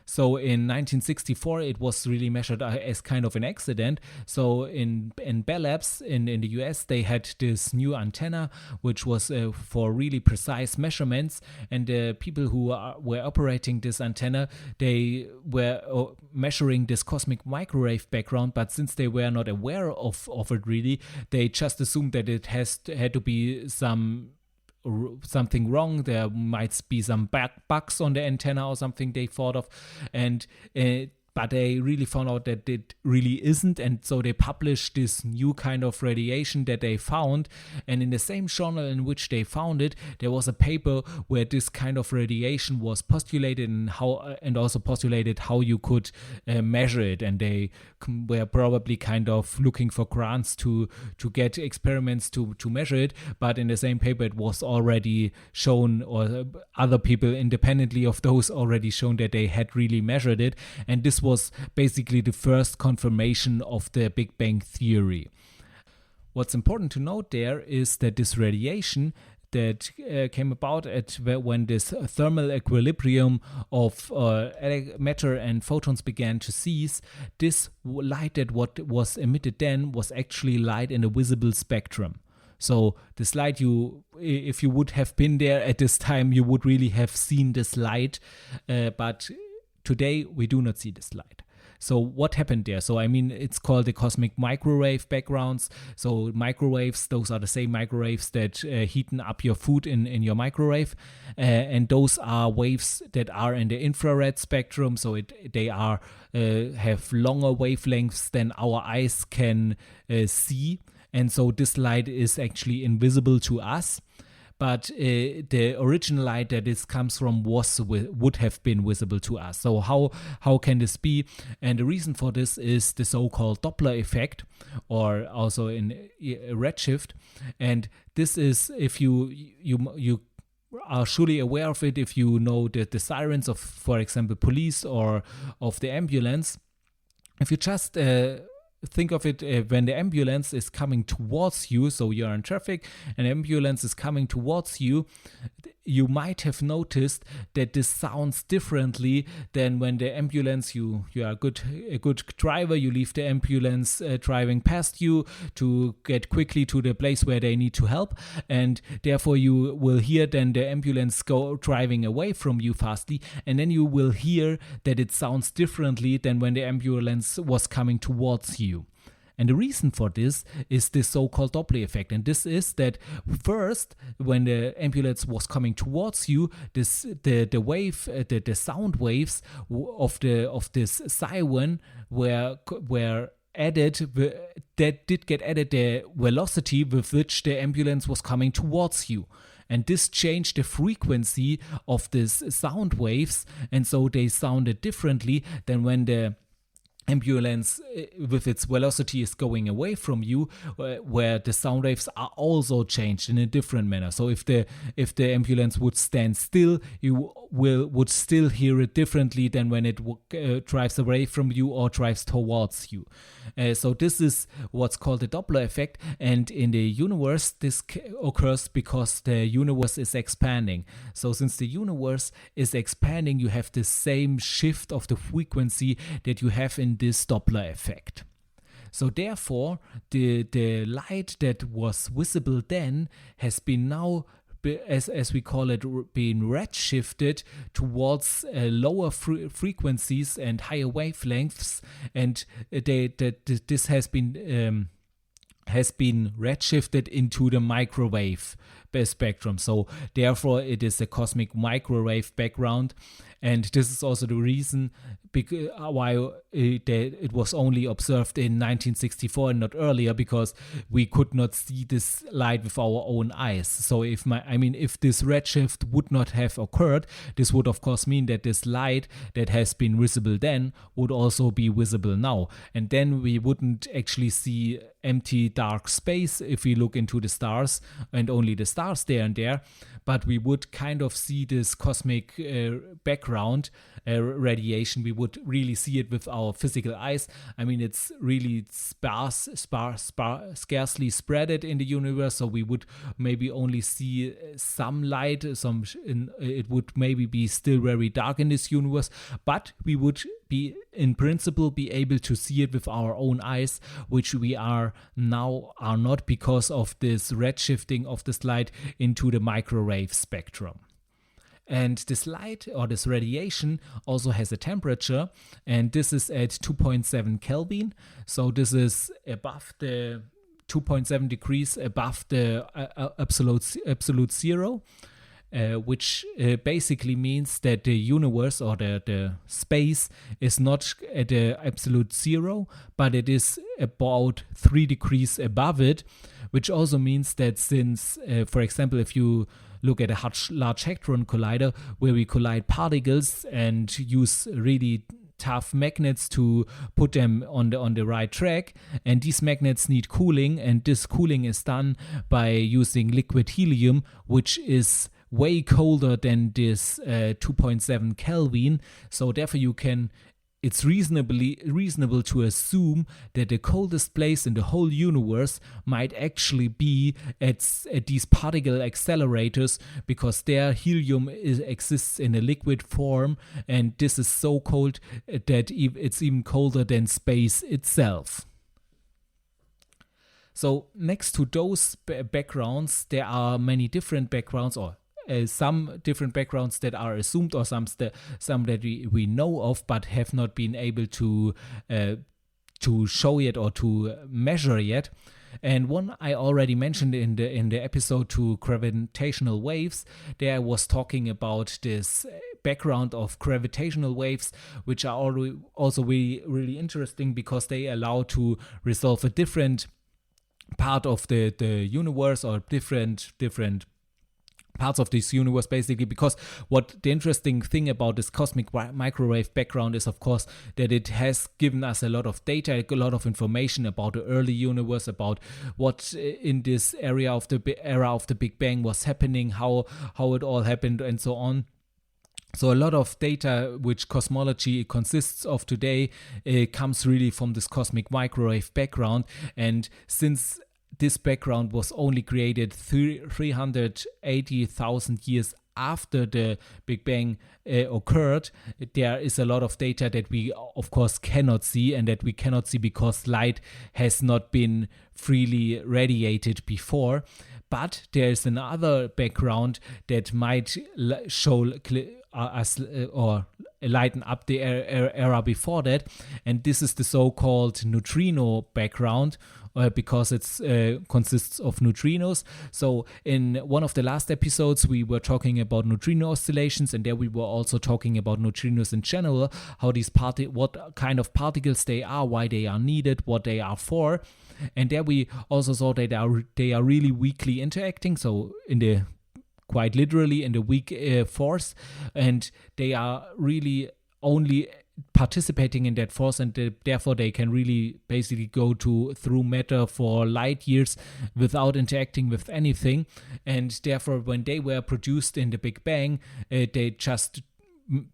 So in 1964, it was really measured as kind of an accident. So in Bell Labs in the US, they had this new antenna, which was for really precise measurements. And the people who were operating this antenna, they were measuring this cosmic microwave background. But since they were not aware of it really, they just assumed that it had to be something wrong. There might be some bugs on the antenna or something they thought of, and but they really found out that it really isn't, and so they published this new kind of radiation that they found. And in the same journal in which they found it, there was a paper where this kind of radiation was postulated, and also postulated how you could measure it. And they were probably kind of looking for grants to get experiments to measure it. But in the same paper, it was already shown, or other people independently of those already shown, that they had really measured it. And this was basically the first confirmation of the Big Bang theory. What's important to note there is that this radiation that came about when this thermal equilibrium of matter and photons began to cease, this light that what was emitted then was actually light in a visible spectrum. So this light, if you would have been there at this time, you would really have seen this light, but today we do not see this light. So what happened there? So it's called the cosmic microwave backgrounds. So microwaves, those are the same microwaves that heaten up your food in your microwave, and those are waves that are in the infrared spectrum. So they have longer wavelengths than our eyes can see, and so this light is actually invisible to us. But the original light that this comes from would have been visible to us. So how can this be? And the reason for this is the so-called Doppler effect, or also in redshift. And this is, if you are surely aware of it, if you know the sirens of, for example, police or of the ambulance. If you just think of it, when the ambulance is coming towards you, so you're in traffic, an ambulance is coming towards you, you might have noticed that this sounds differently than when the ambulance, you are a good driver, you leave the ambulance driving past you to get quickly to the place where they need to help, and therefore you will hear then the ambulance go driving away from you fastly, and then you will hear that it sounds differently than when the ambulance was coming towards you. And the reason for this is the so-called Doppler effect. And this is that first, when the ambulance was coming towards you, the sound waves of this siren were added, that did get added the velocity with which the ambulance was coming towards you. And this changed the frequency of these sound waves, and so they sounded differently than when the ambulance with its velocity is going away from you, where the sound waves are also changed in a different manner. So if the ambulance would stand still, you would still hear it differently than when it drives away from you or drives towards you. So this is what's called the Doppler effect, and in the universe this occurs because the universe is expanding. So since the universe is expanding, you have the same shift of the frequency that you have in this Doppler effect. So therefore, the light that was visible then has been now, as we call it, being redshifted towards lower frequencies and higher wavelengths, and this has been redshifted into the microwave spectrum. So therefore it is a cosmic microwave background, and this is also the reason why it was only observed in 1964 and not earlier, because we could not see this light with our own eyes. So if this redshift would not have occurred, this would of course mean that this light that has been visible then would also be visible now, and then we wouldn't actually see empty dark space if we look into the stars and only the stars there and there, but we would kind of see this cosmic background radiation. We would really see it with our physical eyes. I mean, it's really scarcely spreaded in the universe, so we would maybe only see some light. It would maybe be still very dark in this universe, but we would in principle be able to see it with our own eyes, which we are not, because of this redshifting of this light into the microwave spectrum. And this light, or this radiation, also has a temperature, and this is at 2.7 Kelvin. So this is above the 2.7 degrees above the absolute zero. Which basically means that the universe, or the space, is not at the absolute zero, but it is about 3 degrees above it, which also means that since, for example, if you look at a Large Hadron Collider, where we collide particles and use really tough magnets to put them on the right track, and these magnets need cooling, and this cooling is done by using liquid helium, which is way colder than this 2.7 Kelvin. So therefore it's reasonable to assume that the coldest place in the whole universe might actually be at these particle accelerators, because their helium exists in a liquid form, and this is so cold that it's even colder than space itself. So next to those backgrounds, there are many different backgrounds, or some different backgrounds that are assumed, or some that we know of but have not been able to show yet or to measure yet. And one I already mentioned in the episode to gravitational waves. There I was talking about this background of gravitational waves, which are also really, really interesting, because they allow to resolve a different part of the universe, or different parts of this universe, basically. Because what the interesting thing about this cosmic microwave background is, of course, that it has given us a lot of data, a lot of information about the early universe, about what in this era of the Big Bang was happening, how it all happened, and so on. So a lot of data which cosmology consists of today comes really from this cosmic microwave background. And since this background was only created 380,000 years after the Big Bang occurred, there is a lot of data that we, of course, cannot see, and that we cannot see because light has not been freely radiated before. But there is another background that might show us or lighten up the era before that, and this is the so-called neutrino background, because it consists of neutrinos. So in one of the last episodes we were talking about neutrino oscillations, and there we were also talking about neutrinos in general, how these what kind of particles they are, why they are needed, what they are for. And there we also saw that they are really weakly interacting, so quite literally in the weak force, and they are really only participating in that force, and therefore they can really basically go through matter for light years without interacting with anything. And therefore, when they were produced in the Big Bang, they just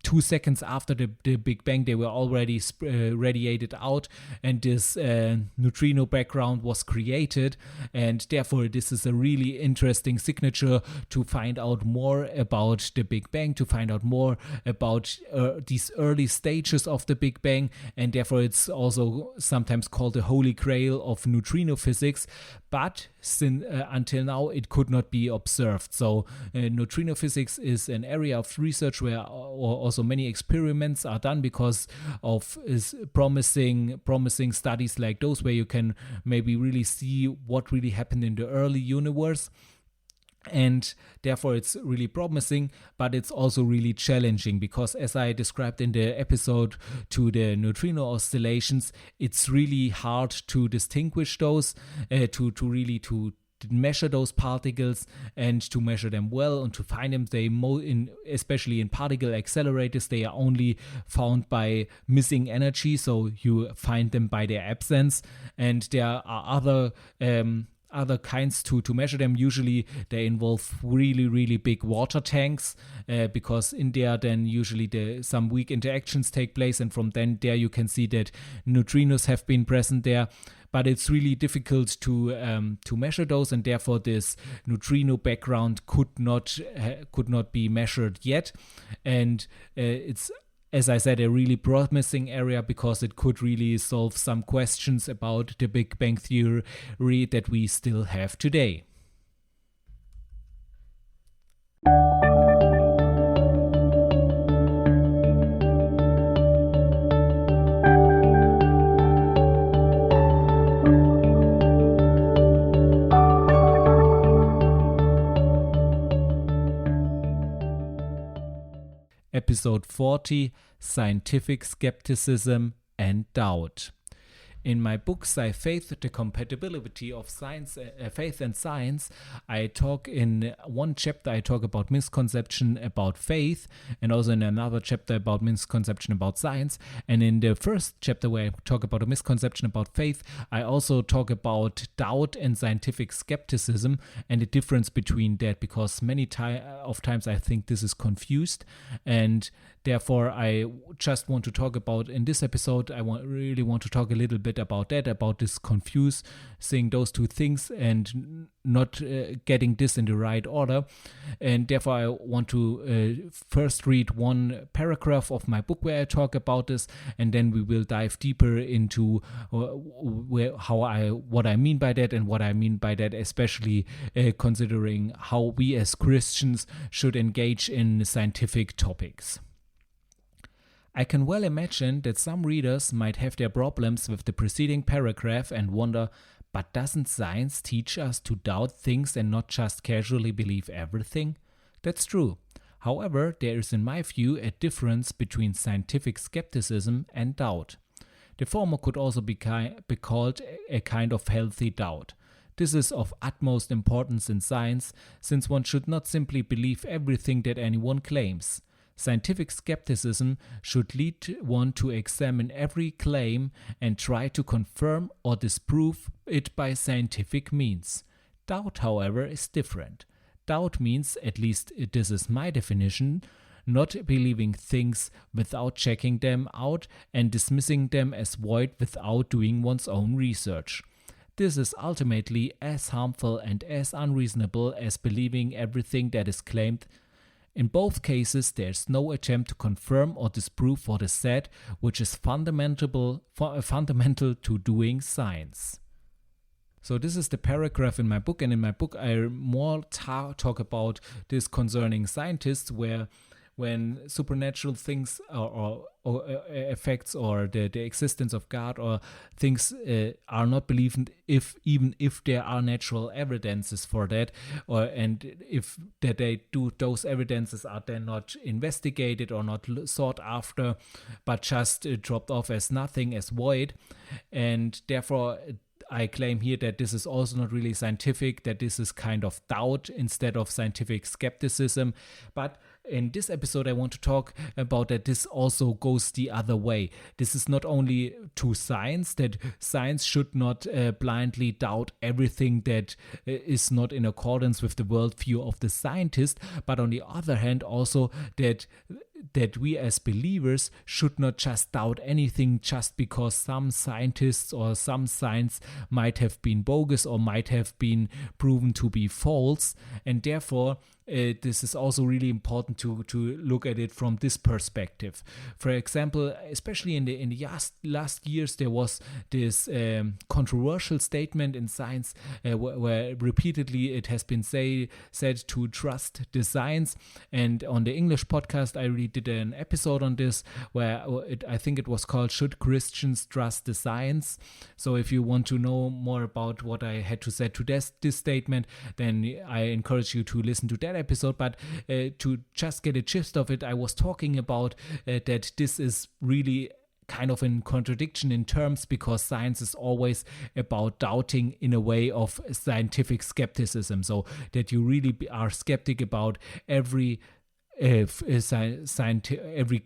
2 seconds after the Big Bang, they were already radiated out, and this neutrino background was created. And therefore, this is a really interesting signature to find out more about the Big Bang, to find out more about these early stages of the Big Bang. And therefore, it's also sometimes called the holy grail of neutrino physics. But until now, it could not be observed. So neutrino physics is an area of research where also many experiments are done because of promising studies like those, where you can maybe really see what really happened in the early universe. And therefore it's really promising, but it's also really challenging because, as I described in the episode to the neutrino oscillations, it's really hard to distinguish those, to measure those particles and to measure them well and to find them. Especially in particle accelerators, they are only found by missing energy, so you find them by their absence. And there are other kinds to measure them. Usually they involve really, really big water tanks, because in there then usually some weak interactions take place, and from there you can see that neutrinos have been present there. But it's really difficult to measure those, and therefore this neutrino background could not be measured yet. And it's, as I said, a really promising area because it could really solve some questions about the Big Bang theory that we still have today. Episode 40, Scientific Skepticism and Doubt. In my book Sci-Faith, The Compatibility of Science, Faith and Science, I talk in one chapter, I talk about misconception about faith, and also in another chapter about misconception about science. And in the first chapter where I talk about a misconception about faith, I also talk about doubt and scientific skepticism and the difference between that, because many times I think this is confused, and therefore I just want to talk about, in this episode, really want to talk a little bit about that, about this confusing those two things and not getting this in the right order. And therefore I want to first read one paragraph of my book where I talk about this, and then we will dive deeper into what I mean by that, and what I mean by that especially considering how we as Christians should engage in scientific topics. I can well imagine that some readers might have their problems with the preceding paragraph and wonder, but doesn't science teach us to doubt things and not just casually believe everything? That's true. However, there is in my view a difference between scientific skepticism and doubt. The former could also be called a kind of healthy doubt. This is of utmost importance in science, since one should not simply believe everything that anyone claims. Scientific skepticism should lead one to examine every claim and try to confirm or disprove it by scientific means. Doubt, however, is different. Doubt means, at least this is my definition, not believing things without checking them out and dismissing them as void without doing one's own research. This is ultimately as harmful and as unreasonable as believing everything that is claimed. In both cases, there is no attempt to confirm or disprove what is said, which is fundamental to doing science. So this is the paragraph in my book, and in my book I more talk about this concerning scientists, where when supernatural things or effects or the existence of God or things are not believed, even if there are natural evidences for that, and if that they do, those evidences are then not investigated or not sought after, but just dropped off as nothing, as void. And therefore I claim here that this is also not really scientific, that this is kind of doubt instead of scientific skepticism. But in this episode, I want to talk about that this also goes the other way. This is not only to science, that science should not blindly doubt everything that is not in accordance with the worldview of the scientist, but on the other hand, also that we as believers should not just doubt anything just because some scientists or some science might have been bogus or might have been proven to be false. And therefore, this is also really important to look at it from this perspective. For example, especially in the last years, there was this controversial statement in science where repeatedly it has been said to trust the science. And on the English podcast, I really did an episode on this where I think it was called "Should Christians Trust the Science?" So if you want to know more about what I had to say to this statement, then I encourage you to listen to that episode. But to just get a gist of it, I was talking about that this is really kind of in contradiction in terms, because science is always about doubting in a way of scientific skepticism, so that you really are skeptic about every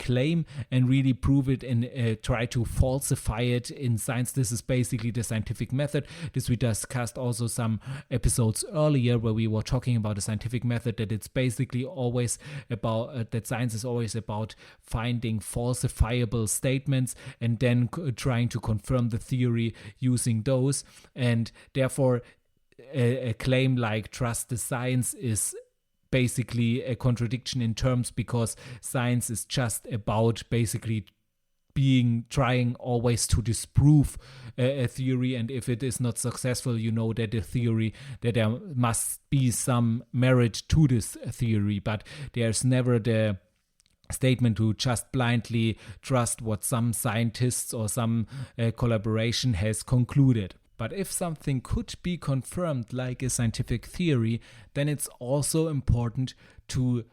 claim and really prove it and try to falsify it in science. This is basically the scientific method. This we discussed also some episodes earlier where we were talking about the scientific method, that it's basically always about that science is always about finding falsifiable statements and then trying to confirm the theory using those. And therefore a claim like trust the science is basically a contradiction in terms, because science is just about basically trying always to disprove a theory, and if it is not successful, you know that that there must be some merit to this theory, but there's never the statement to just blindly trust what some scientists or some collaboration has concluded. But if something could be confirmed like a scientific theory, then it's also important to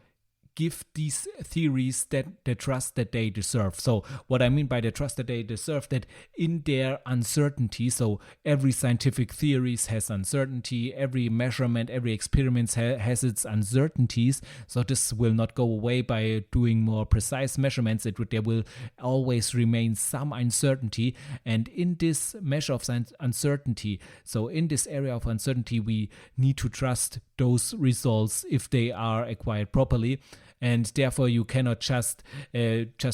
give these theories the trust that they deserve. So what I mean by the trust that they deserve, that in their uncertainty, so every scientific theory has uncertainty, every measurement, every experiment has its uncertainties. So this will not go away by doing more precise measurements. There will always remain some uncertainty. And in this measure of uncertainty, so in this area of uncertainty, we need to trust those results if they are acquired properly. And therefore you cannot just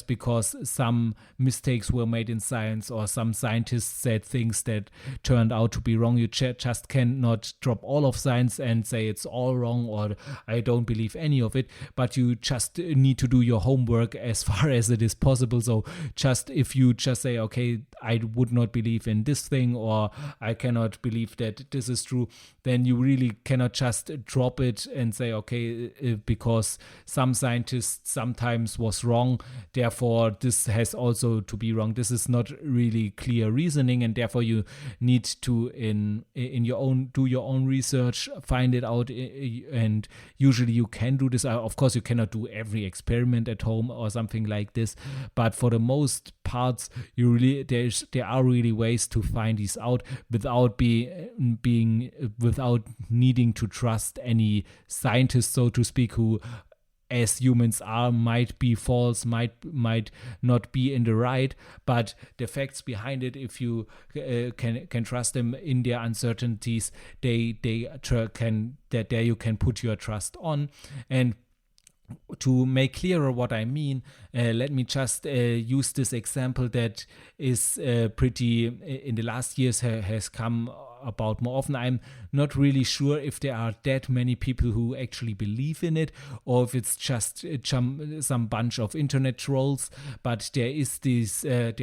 because some mistakes were made in science or some scientists said things that turned out to be wrong, you just cannot drop all of science and say it's all wrong or I don't believe any of it, but you just need to do your homework as far as it is possible. So just if you just say, okay, I would not believe in this thing, or I cannot believe that this is true, then you really cannot just drop it and say, okay, because some scientist sometimes was wrong, therefore this has also to be wrong. This is not really clear reasoning, and therefore you need to in your own do your own research, find it out, and usually you can do this. Of course you cannot do every experiment at home or something like this, but for the most parts you really there are really ways to find these out without without needing to trust any scientist, so to speak, who as humans are might be false, might not be in the right, but the facts behind it, if you can trust them in their uncertainties, there you can put your trust on. And to make clearer what I mean, let me just use this example that is pretty in the last years has come about more often. I'm not really sure if there are that many people who actually believe in it, or if it's just some bunch of internet trolls, but there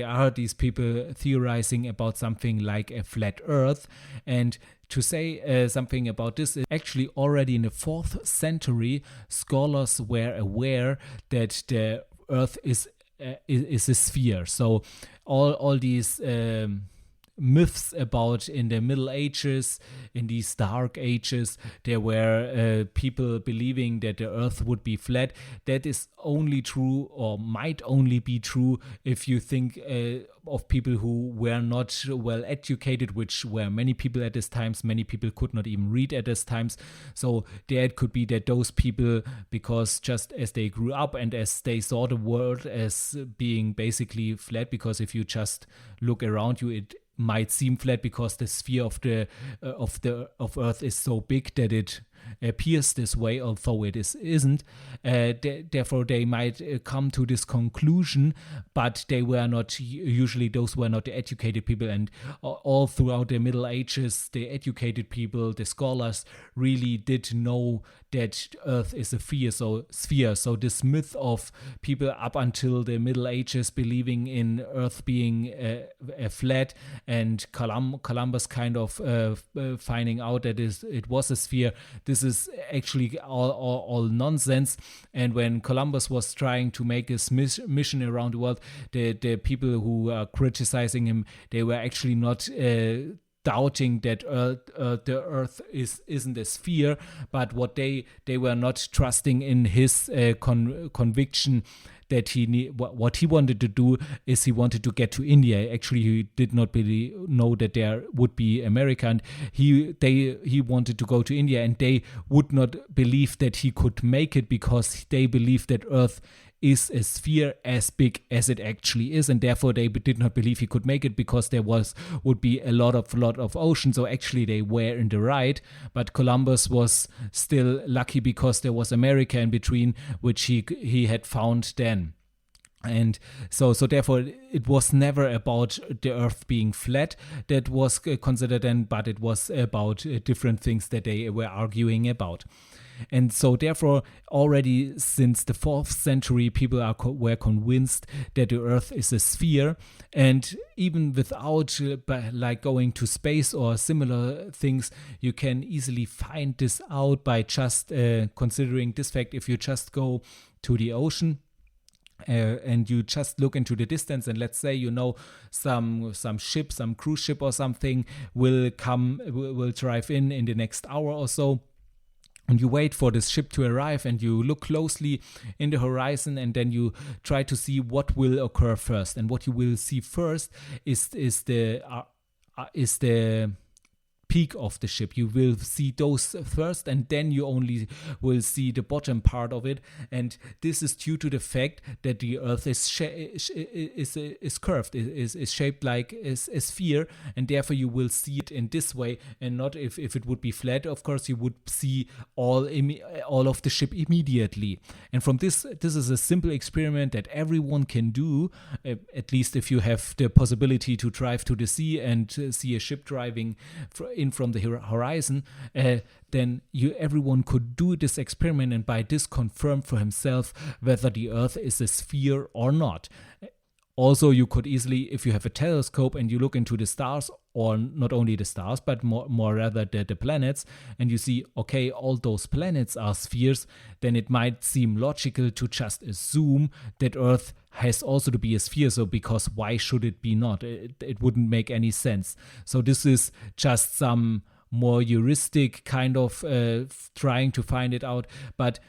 are these people theorizing about something like a flat earth. And to say something about this, actually already in the 4th century, scholars were aware that the earth is a sphere. So all these myths about in the Middle Ages, in these dark ages, there were people believing that the earth would be flat. That is only true, or might only be true, if you think of people who were not well educated, which were many people at this times. Many people could not even read at this times. So there it could be that those people, because just as they grew up and as they saw the world as being basically flat, because if you just look around you, it might seem flat because the sphere of Earth is so big that it appears this way, although it isn't. Therefore, they might come to this conclusion, but they were not, usually those were not the educated people. And all throughout the Middle Ages, the educated people, the scholars, really did know that Earth is a sphere. So this myth of people up until the Middle Ages believing in Earth being a flat, and Columbus kind of finding out that it was a sphere, this is actually all nonsense. And when Columbus was trying to make his mission around the world, the people who are criticizing him, they were actually not doubting that the Earth isn't a sphere, but what they were not trusting in his conviction that what he wanted to do is he wanted to get to India. Actually, he did not really know that there would be America, and he wanted to go to India, and they would not believe that he could make it because they believed that Earth is a sphere as big as it actually is, and therefore they did not believe he could make it because there would be a lot of ocean. So actually they were in the right, but Columbus was still lucky because there was America in between, which he had found then. And so therefore it was never about the Earth being flat that was considered then, but it was about different things that they were arguing about. And so therefore already since the 4th century people were convinced that the Earth is a sphere, and even without like going to space or similar things, you can easily find this out by just considering this fact. If you just go to the ocean and you just look into the distance, and let's say some ship, some cruise ship or something will drive in the next hour or so, and you wait for this ship to arrive, and you look closely in the horizon, and then you try to see what will occur first. And what you will see first is the peak of the ship. You will see those first, and then you only will see the bottom part of it. And this is due to the fact that the Earth is curved, is shaped like a sphere, and therefore you will see it in this way, and not if it would be flat. Of course, you would see all of the ship immediately. And from this is a simple experiment that everyone can do, at least if you have the possibility to drive to the sea and see a ship driving in from the horizon, then everyone could do this experiment, and by this confirm for himself whether the Earth is a sphere or not. Also, you could easily, if you have a telescope and you look into the stars, or not only the stars, but more rather the planets, and you see, okay, all those planets are spheres, then it might seem logical to just assume that Earth has also to be a sphere. So because why should it be not? It wouldn't make any sense. So this is just some more heuristic kind of trying to find it out. But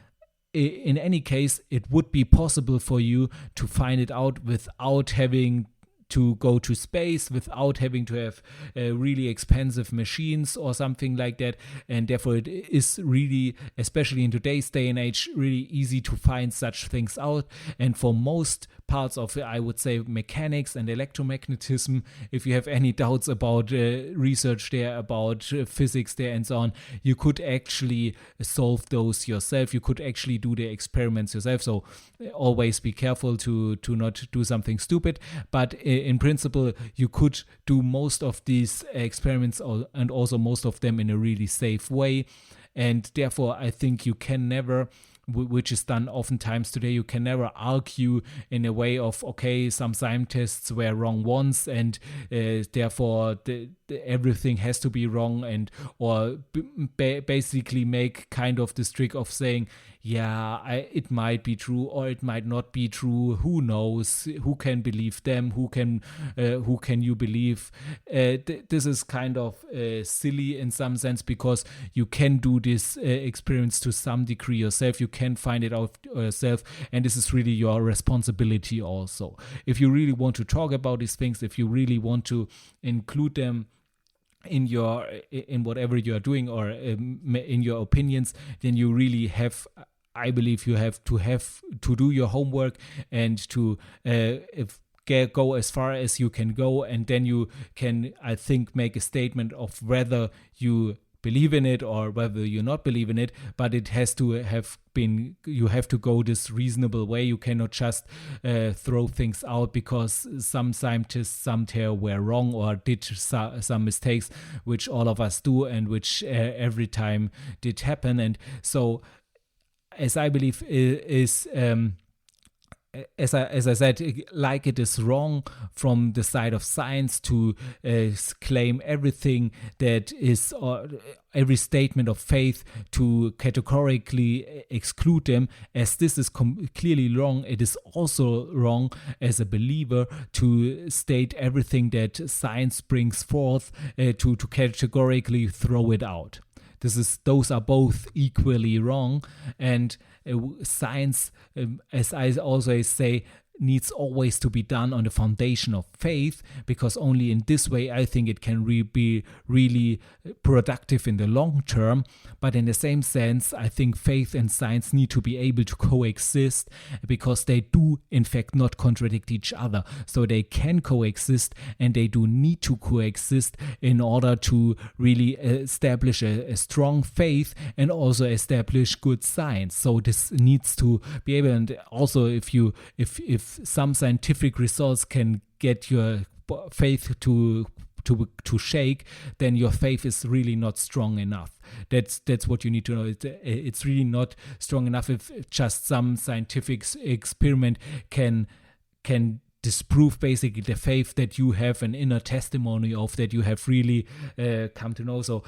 in any case, it would be possible for you to find it out without having to go to space, without having to have really expensive machines or something like that. And therefore it is really, especially in today's day and age, really easy to find such things out. And for most parts of, I would say, mechanics and electromagnetism, if you have any doubts about research there, about physics there and so on, you could actually solve those yourself. You could actually do the experiments yourself. So always be careful to not do something stupid. But in principle, you could do most of these experiments, and also most of them in a really safe way. And therefore, I think you can never which is done oftentimes today. You can never argue in a way of, okay, some scientists were wrong once and therefore everything has to be wrong, and or basically make kind of this trick of saying, it might be true or it might not be true. Who knows? Who can believe them? Who can you believe? This is kind of silly in some sense, because you can do this experience to some degree yourself. You can find it out yourself, and this is really your responsibility also. If you really want to talk about these things, if you really want to include them in whatever you are doing, or in your opinions, then you really have, I believe you have to do your homework and to go as far as you can go, and then you can, I think, make a statement of whether you believe in it or whether you not believe in it. But it has to have been, you have to go this reasonable way. You cannot just throw things out because some scientists somewhere were wrong or did some mistakes, which all of us do and which every time did happen. And so, as I believe is as I said, like it is wrong from the side of science to claim everything that is, or every statement of faith, to categorically exclude them, as this is clearly wrong. It is also wrong as a believer to state everything that science brings forth, to categorically throw it out. Those are both equally wrong, and science, as I always say, needs always to be done on the foundation of faith, because only in this way I think it can be really productive in the long term. But in the same sense, I think faith and science need to be able to coexist, because they do in fact not contradict each other. So they can coexist, and they do need to coexist in order to really establish a strong faith and also establish good science. So this needs to be able, and also if some scientific results can get your faith to shake, then your faith is really not strong enough. That's what you need to know. It's really not strong enough if just some scientific experiment can disprove basically the faith that you have an inner testimony of, that you have really come to know. So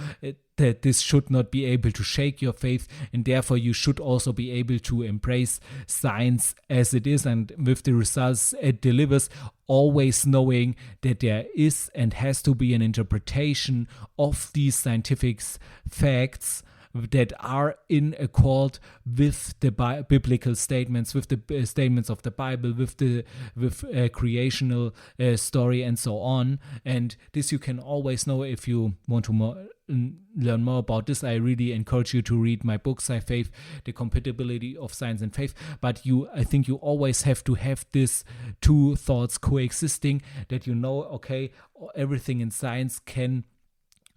that this should not be able to shake your faith, and therefore you should also be able to embrace science as it is and with the results it delivers, always knowing that there is and has to be an interpretation of these scientific facts that are in accord with the biblical statements, with the statements of the Bible, with creational story and so on. And this you can always know. If you want to learn more about this, I really encourage you to read my book, Sci-Faith, The Compatibility of Science and Faith. But I think you always have to have these two thoughts coexisting, that you know, okay, everything in science can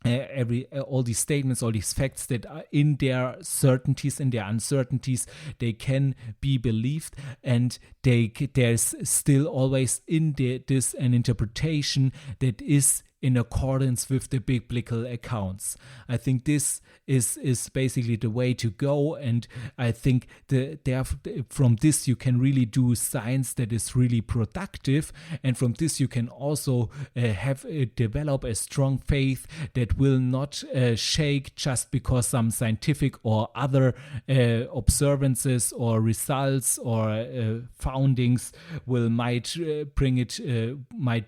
all these statements, all these facts that are in their certainties, in their uncertainties, they can be believed, and there's still always in this an interpretation that is in accordance with the biblical accounts. I think this is basically the way to go, and I think from this you can really do science that is really productive, and from this you can also develop a strong faith that will not shake just because some scientific or other observances or results or foundings might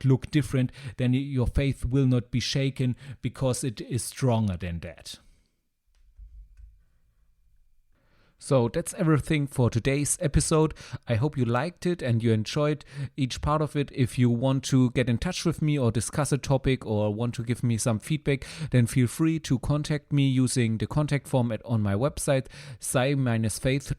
look different. Then your faith will not be shaken, because it is stronger than that. So that's everything for today's episode. I hope you liked it and you enjoyed each part of it. If you want to get in touch with me or discuss a topic or want to give me some feedback, then feel free to contact me using the contact form on my website, sci-faith.de/en.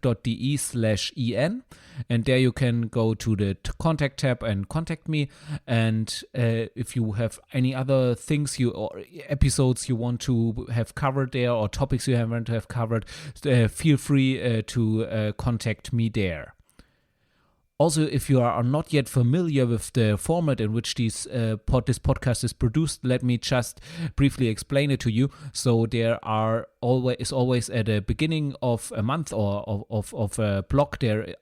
And there you can go to the contact tab and contact me. And if you have any other things or episodes you want to have covered there, or topics you want to have covered, feel free to contact me there. Also, if you are not yet familiar with the format in which this podcast is produced, let me just briefly explain it to you. So there are always at the beginning of a month or of a block. There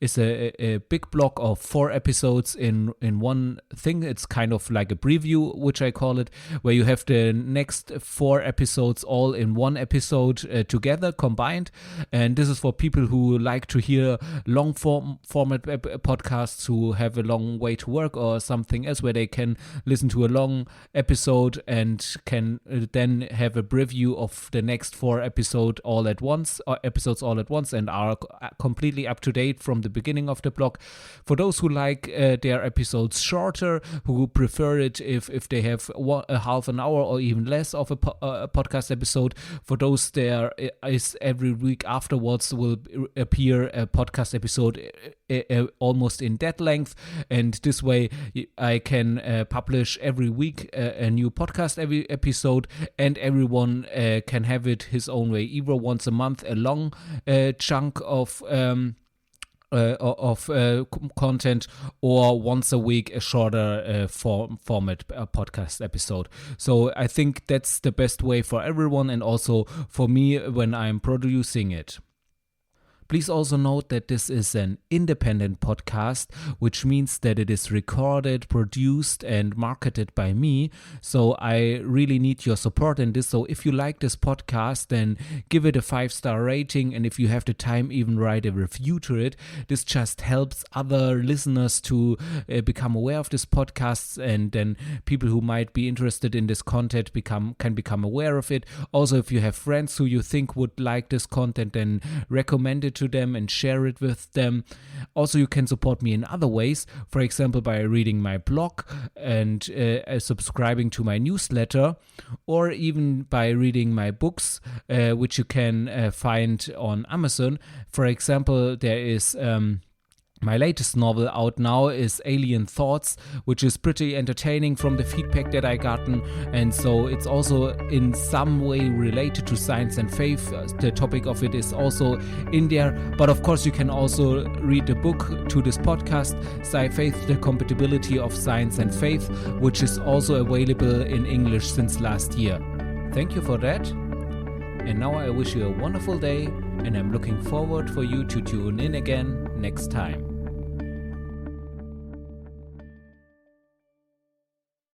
is a big block of 4 episodes in one thing. It's kind of like a preview, which I call it, where you have the next 4 episodes all in one episode together, combined. And this is for people who like to hear long format podcasts, who have a long way to work or something else, where they can listen to a long episode and can then have a preview of the next 4 episodes all at once, and are completely up to date from the beginning of the block. For those who like their episodes shorter, who prefer it if they have a half an hour or even less of a podcast episode, for those there is every week afterwards will appear a podcast episode almost in that length, and this way I can publish every week a new podcast every episode, and everyone can have it his own way, either once a month a long chunk of content, or once a week a shorter format podcast episode. So I think that's the best way for everyone, and also for me when I'm producing it. Please also note that this is an independent podcast, which means that it is recorded, produced, and marketed by me. So I really need your support in this. So if you like this podcast, then give it a 5-star rating. And if you have the time, even write a review to it. This just helps other listeners to become aware of this podcast, and then people who might be interested in this content can become aware of it. Also, if you have friends who you think would like this content, then recommend it to them and share it with them. Also, you can support me in other ways, for example by reading my blog and subscribing to my newsletter, or even by reading my books, which you can find on Amazon. For example, there is my latest novel out now is Alien Thoughts, which is pretty entertaining from the feedback that I gotten, and so it's also in some way related to science and faith. The topic of it is also in there, but of course you can also read the book to this podcast, Sci-Faith, The Compatibility of Science and Faith, which is also available in English since last year. Thank you for that. And now I wish you a wonderful day, and I'm looking forward for you to tune in again next time.